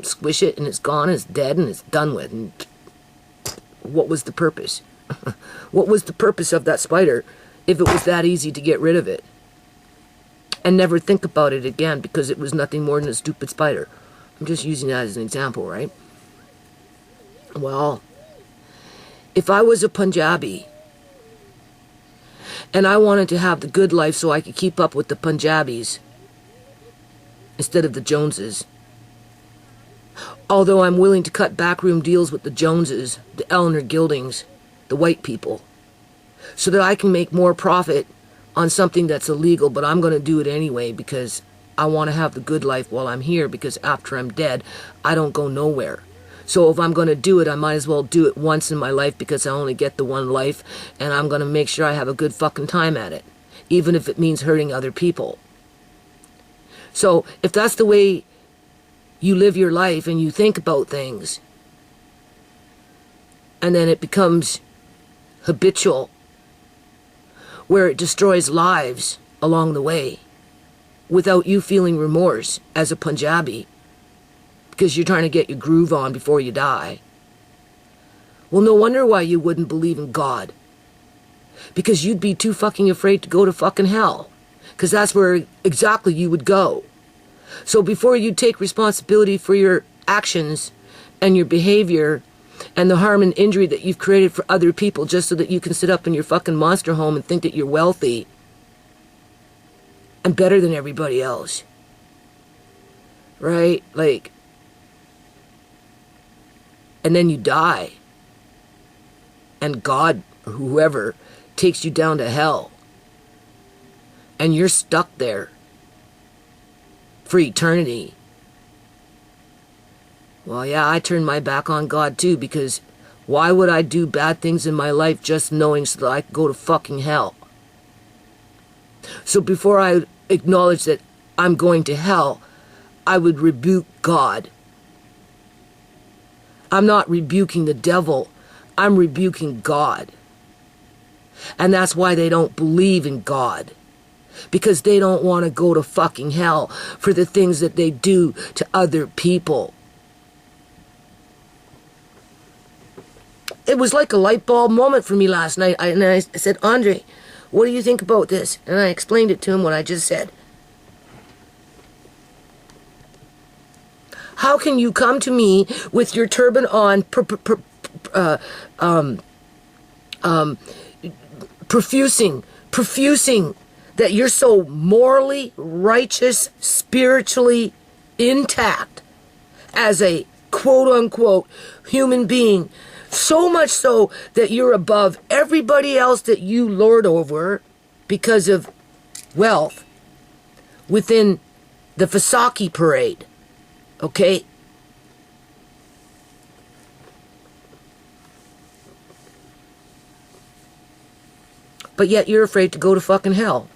squish it and it's gone, it's dead, and it's done with. And what was the purpose? What was the purpose of that spider if it was that easy to get rid of it? And never think about it again, because it was nothing more than a stupid spider. I'm just using that as an example, right? Well, if I was a Punjabi and I wanted to have the good life so I could keep up with the Punjabis instead of the Joneses, although I'm willing to cut backroom deals with the Joneses, the Eleanor Gildings, the white people, so that I can make more profit on something that's illegal, but I'm going to do it anyway because I want to have the good life while I'm here, because after I'm dead, I don't go nowhere. So if I'm going to do it, I might as well do it once in my life, because I only get the one life, and I'm going to make sure I have a good fucking time at it, even if it means hurting other people. So if that's the way you live your life and you think about things, and then it becomes habitual, where it destroys lives along the way without you feeling remorse as a Punjabi, because you're trying to get your groove on before you die. Well, no wonder why you wouldn't believe in God. Because you'd be too fucking afraid to go to fucking hell. Because that's where exactly you would go. So before you take responsibility for your actions and your behavior and the harm and injury that you've created for other people just so that you can sit up in your fucking monster home and think that you're wealthy and better than everybody else, right? Like, and then you die, and God or whoever takes you down to hell, and you're stuck there for eternity. Well, yeah, I turned my back on God too, because why would I do bad things in my life just knowing so that I could go to fucking hell? So before I acknowledge that I'm going to hell, I would rebuke God. I'm not rebuking the devil, I'm rebuking God. And that's why they don't believe in God. Because they don't want to go to fucking hell for the things that they do to other people. It was like a light bulb moment for me last night. I said, Andre, what do you think about this? And I explained it to him what I just said. How can you come to me with your turban on, profusing that you're so morally righteous, spiritually intact as a quote-unquote human being, so much so that you're above everybody else that you lord over because of wealth within the Fasaki parade, okay? But yet you're afraid to go to fucking hell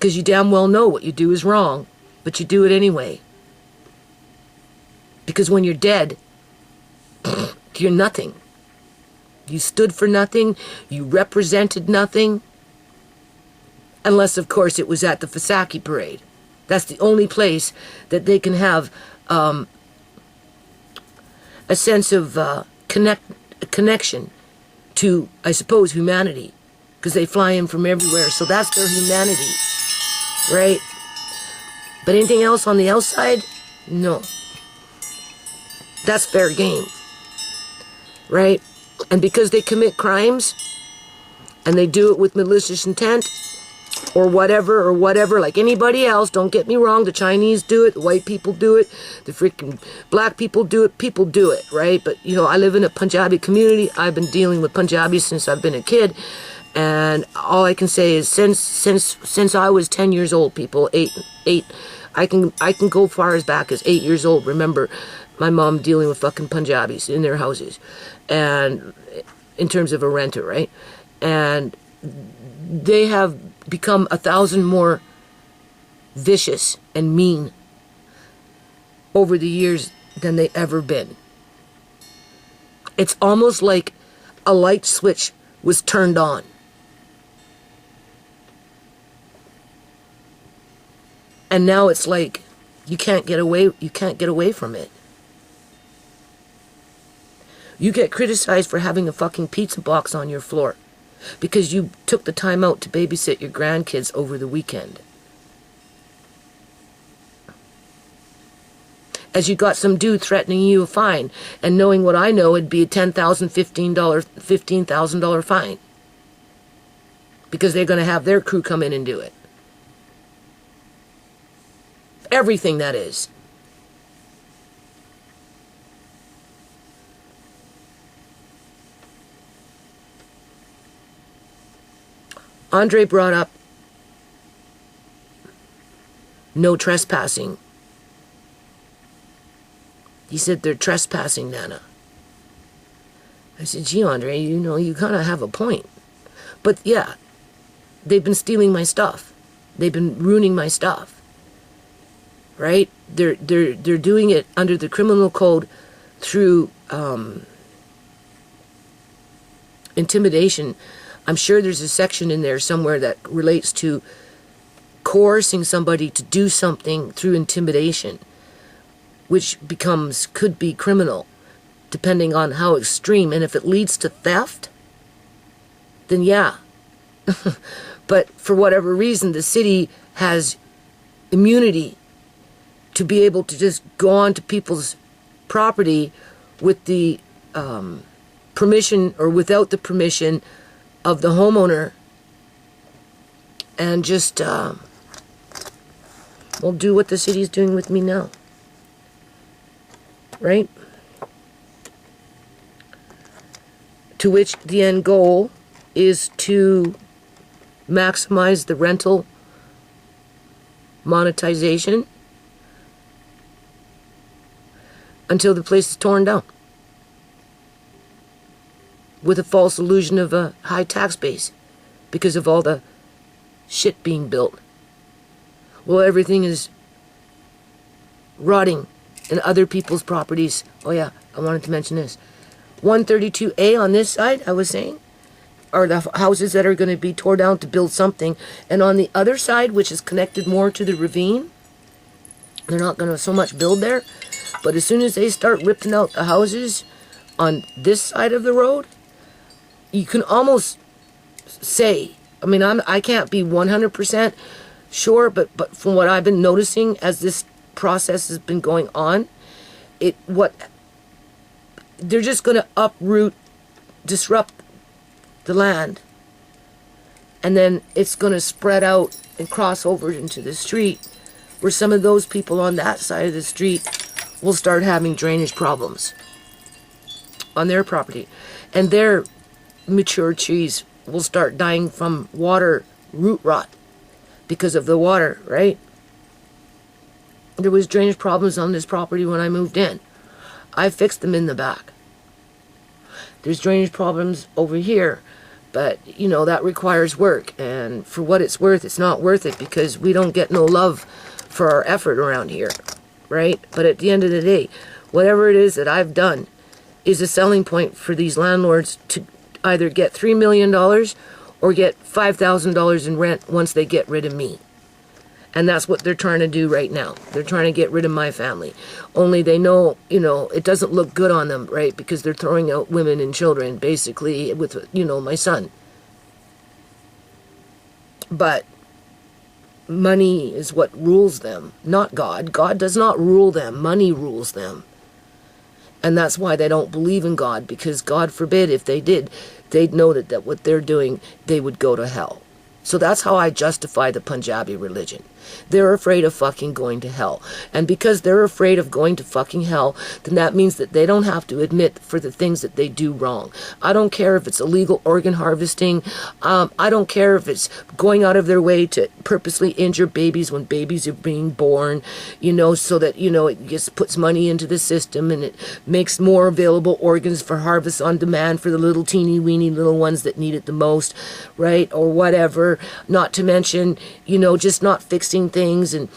Because you damn well know what you do is wrong, but you do it anyway. Because when you're dead, you're nothing. You stood for nothing. You represented nothing. Unless, of course, it was at the Fasaki parade. That's the only place that they can have a sense of connection to, I suppose, humanity. Because they fly in from everywhere. So that's their humanity. Right? But anything else on the outside? No. That's fair game. Right? And because they commit crimes, and they do it with malicious intent, or whatever, like anybody else, don't get me wrong, the Chinese do it, the white people do it, the freaking black people do it, right? But, you know, I live in a Punjabi community. I've been dealing with Punjabis since I've been a kid, and all I can say is since I was 10 years old, people, eight, I can go far as back as 8 years old. Remember my mom dealing with fucking Punjabis in their houses, and in terms of a renter, right? And they have become 1,000 more vicious and mean over the years than they ever been. It's almost like a light switch was turned on. And now it's like you can't get away from it. You get criticized for having a fucking pizza box on your floor because you took the time out to babysit your grandkids over the weekend. As you got some dude threatening you a fine, and knowing what I know, it'd be a $10,000, $15,000 fine. Because they're going to have their crew come in and do it. Everything, that is. Andre brought up no trespassing. He said they're trespassing, Nana. I said, gee, Andre, you know, you kind of have a point. But yeah, they've been stealing my stuff. They've been ruining my stuff. Right? They're doing it under the criminal code through intimidation. I'm sure there's a section in there somewhere that relates to coercing somebody to do something through intimidation, which could be criminal, depending on how extreme. And if it leads to theft, then yeah. But for whatever reason, the city has immunity to be able to just go on to people's property with the permission or without the permission of the homeowner, and just well, do what the city's doing with me now, right? To which the end goal is to maximize the rental monetization until the place is torn down, with a false illusion of a high tax base because of all the shit being built. Well, everything is rotting in other people's properties. Oh yeah, I wanted to mention this. 132A on this side, I was saying, are the houses that are going to be torn down to build something. And on the other side, which is connected more to the ravine, they're not going to so much build there. But as soon as they start ripping out the houses on this side of the road, you can almost say, I mean, I can't be 100% sure, but from what I've been noticing as this process has been going on, they're just going to uproot, disrupt the land, and then it's going to spread out and cross over into the street, where some of those people on that side of the street will start having drainage problems on their property, and their mature trees will start dying from water root rot because of the water, right? There was drainage problems on this property when I moved in. I fixed them in the back. There's drainage problems over here But, you know, that requires work. And for what it's worth, it's not worth it because we don't get no love for our effort around here, right? But at the end of the day, whatever it is that I've done is a selling point for these landlords to either get $3 million or get $5,000 in rent once they get rid of me. And that's what they're trying to do right now. They're trying to get rid of my family. Only they know, you know, it doesn't look good on them, right? Because they're throwing out women and children, basically, with, you know, my son. But money is what rules them, not God. God does not rule them. Money rules them. And that's why they don't believe in God, because God forbid if they did, they'd know that what they're doing, they would go to hell. So that's how I justify the Punjabi religion. They're afraid of fucking going to hell. And because they're afraid of going to fucking hell, then that means that they don't have to admit for the things that they do wrong. I don't care if it's illegal organ harvesting. I don't care if it's going out of their way to purposely injure babies when babies are being born, you know, so that, you know, it just puts money into the system and it makes more available organs for harvest on demand for the little teeny weeny little ones that need it the most, right? Or whatever. Not to mention, you know, just not fixing things and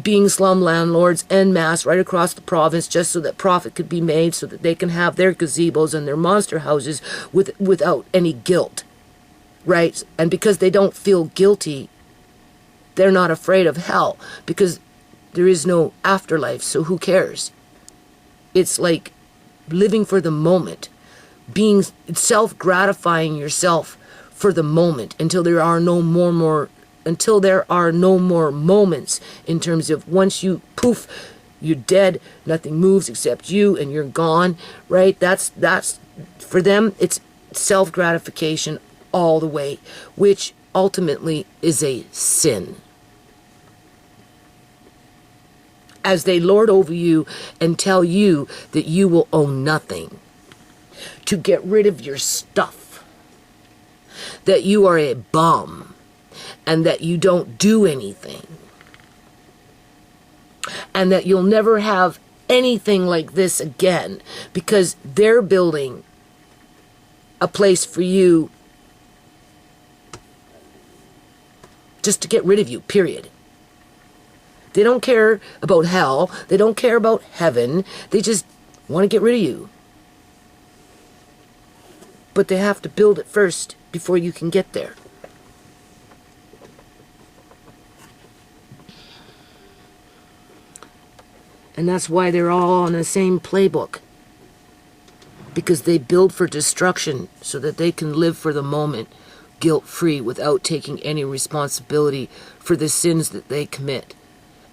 being slum landlords en masse right across the province just so that profit could be made so that they can have their gazebos and their monster houses without any guilt, right? And because they don't feel guilty, they're not afraid of hell because there is no afterlife, so who cares? It's like living for the moment, being self-gratifying yourself for the moment until there are no more moments in terms of once you poof, you're dead, nothing moves except you and you're gone, right? That's for them, it's self-gratification all the way, which ultimately is a sin. As they lord over you and tell you that you will own nothing, to get rid of your stuff, that you are a bum, and that you don't do anything, and that you'll never have anything like this again because they're building a place for you just to get rid of you, period. They don't care about hell. They don't care about heaven. They just want to get rid of you. But they have to build it first before you can get there. And that's why they're all on the same playbook. Because they build for destruction so that they can live for the moment guilt-free without taking any responsibility for the sins that they commit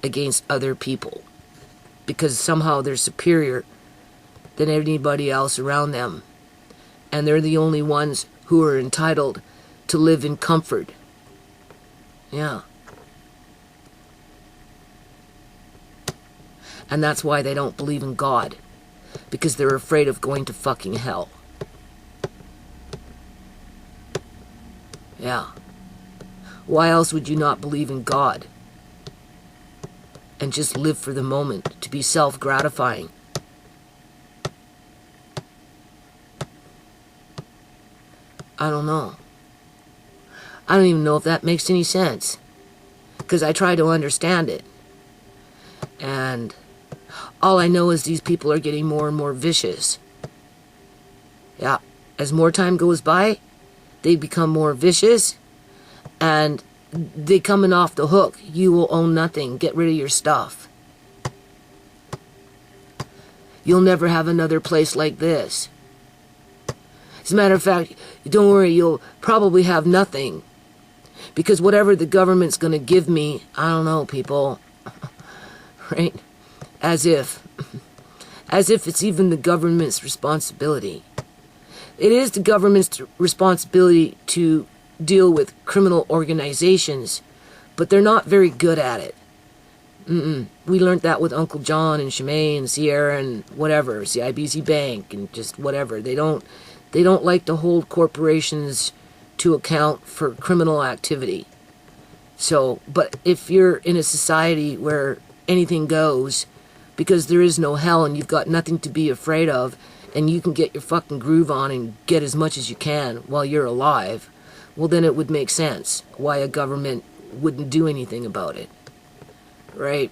against other people. Because somehow they're superior than anybody else around them. And they're the only ones who are entitled to live in comfort. Yeah. And that's why they don't believe in God. Because they're afraid of going to fucking hell. Yeah. Why else would you not believe in God? And just live for the moment, to be self-gratifying. I don't know. I don't even know if that makes any sense. Because I try to understand it. And all I know is these people are getting more and more vicious. Yeah. As more time goes by, they become more vicious. And they coming off the hook. You will own nothing. Get rid of your stuff. You'll never have another place like this. As a matter of fact, don't worry, you'll probably have nothing. Because whatever the government's going to give me, I don't know, people. Right? As if it's even the government's responsibility. It is the government's responsibility to deal with criminal organizations, but they're not very good at it. We learned that with Uncle John and Shimei and Sierra and whatever, CIBC Bank and just whatever. They don't like to hold corporations to account for criminal activity. So, but if you're in a society where anything goes, because there is no hell and you've got nothing to be afraid of, and you can get your fucking groove on and get as much as you can while you're alive, well, then it would make sense why a government wouldn't do anything about it, right?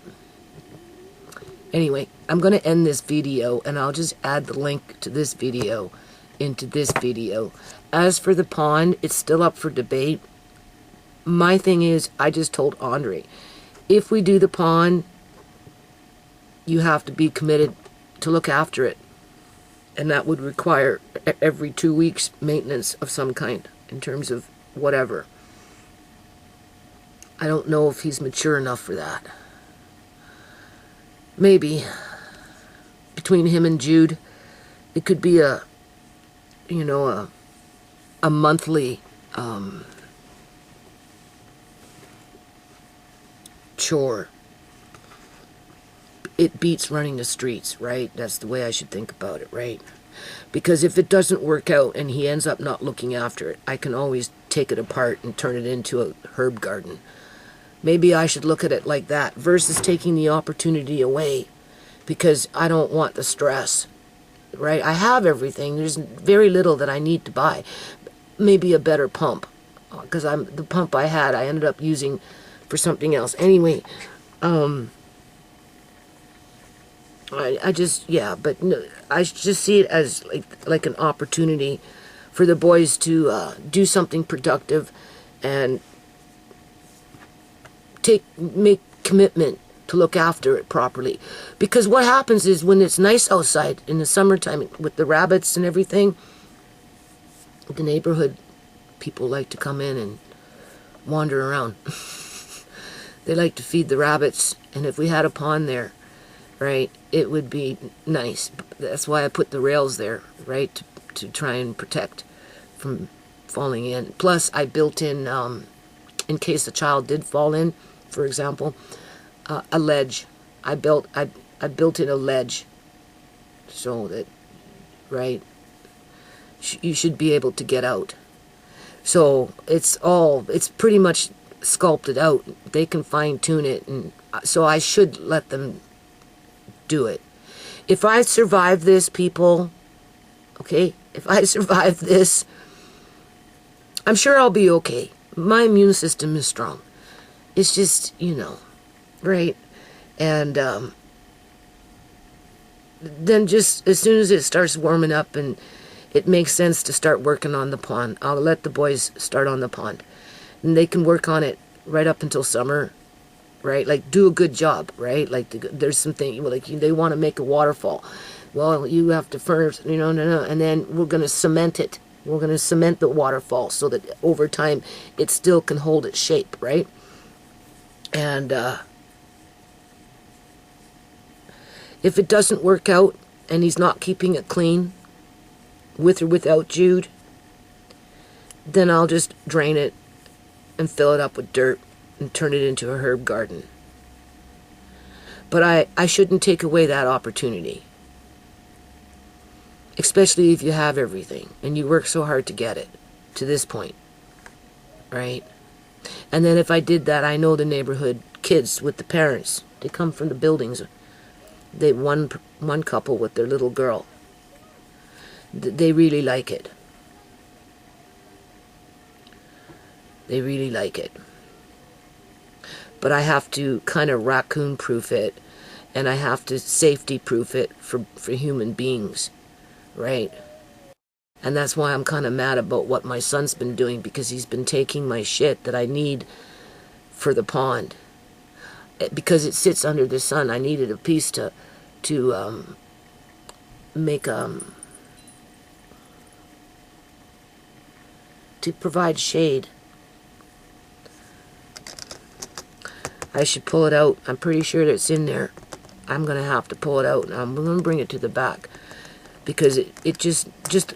Anyway, I'm going to end this video, and I'll just add the link to this video into this video. As for the pond, it's still up for debate. My thing is, I just told Andre, if we do the pond, you have to be committed to look after it. And that would require every 2 weeks maintenance of some kind in terms of whatever. I don't know if he's mature enough for that. Maybe between him and Jude, it could be a monthly chore. It beats running the streets, right? That's the way I should think about it, right? Because if it doesn't work out and he ends up not looking after it, I can always take it apart and turn it into a herb garden. Maybe I should look at it like that versus taking the opportunity away because I don't want the stress, right? I have everything. There's very little that I need to buy. Maybe a better pump, because the pump I had, I ended up using for something else. Anyway, I just, yeah, but no, I just see it as like an opportunity for the boys to do something productive and make commitment to look after it properly. Because what happens is when it's nice outside in the summertime with the rabbits and everything, the neighborhood people like to come in and wander around. They like to feed the rabbits, and if we had a pond there, right, it would be nice. That's why I put the rails there, right, to try and protect from falling in. Plus, I built in case a child did fall in, for example, a ledge. I built in a ledge so that, right, you should be able to get out. So it's pretty much sculpted out. They can fine tune it, and so I should let them do it. If I survive this, people, okay, if I survive this, I'm sure I'll be okay. My immune system is strong. It's just, right? And then just as soon as it starts warming up and it makes sense to start working on the pond, I'll let the boys start on the pond. And they can work on it right up until summer, right? Like, do a good job, right? Like, there's something, like, they want to make a waterfall. Well, you have to first, and then we're going to cement it. We're going to cement the waterfall so that over time it still can hold its shape, right? And if it doesn't work out and he's not keeping it clean, with or without Jude, then I'll just drain it and fill it up with dirt and turn it into a herb garden. But I shouldn't take away that opportunity. Especially if you have everything and you work so hard to get it to this point, right? And then if I did that, I know the neighborhood kids with the parents, they come from the buildings. They one couple with their little girl. They really like it. They really like it. But I have to kind of raccoon-proof it, and I have to safety-proof it for human beings, right? And that's why I'm kind of mad about what my son's been doing, because he's been taking my shit that I need for the pond. Because it sits under the sun, I needed a piece to make to provide shade. I should pull it out. I'm pretty sure that it's in there. I'm going to have to pull it out, and I'm going to bring it to the back. Because it just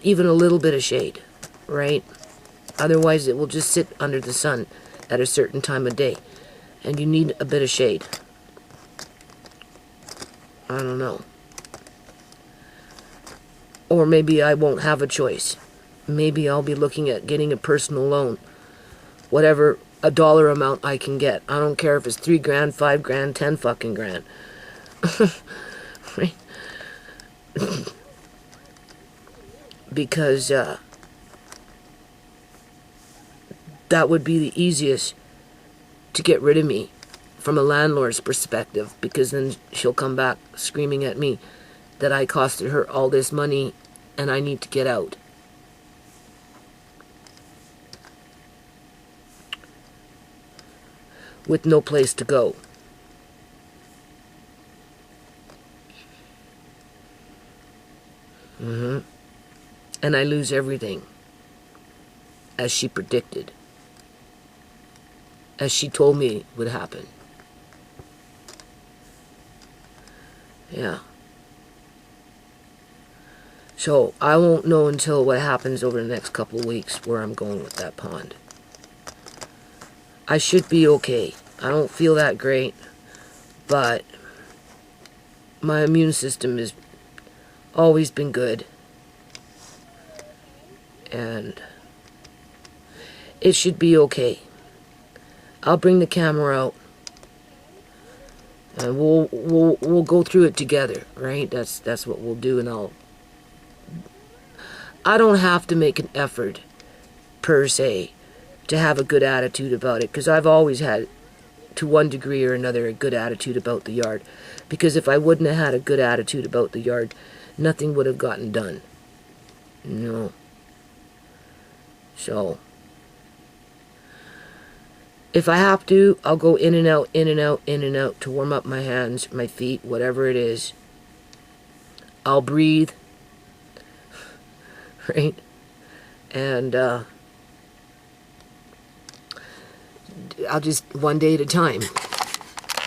even a little bit of shade, right? Otherwise it will just sit under the sun at a certain time of day. And you need a bit of shade. I don't know. Or maybe I won't have a choice. Maybe I'll be looking at getting a personal loan. Whatever a dollar amount I can get. I don't care if it's 3 grand, 5 grand, 10 fucking grand. Right? Because that would be the easiest to get rid of me from a landlord's perspective, because then she'll come back screaming at me that I costed her all this money and I need to get out. With no place to go. And I lose everything, as she predicted, as she told me would happen. Yeah. So I won't know until what happens over the next couple of weeks where I'm going with that pond. I should be okay. I don't feel that great, but my immune system has always been good. And it should be okay. I'll bring the camera out and we'll go through it together, right? That's what we'll do. And I don't have to make an effort per se to have a good attitude about it, because I've always had, to one degree or another, a good attitude about the yard. Because if I wouldn't have had a good attitude about the yard, nothing would have gotten done. No. So, if I have to, I'll go in and out, in and out, in and out to warm up my hands, my feet, whatever it is. I'll breathe. Right? And, I'll just, one day at a time.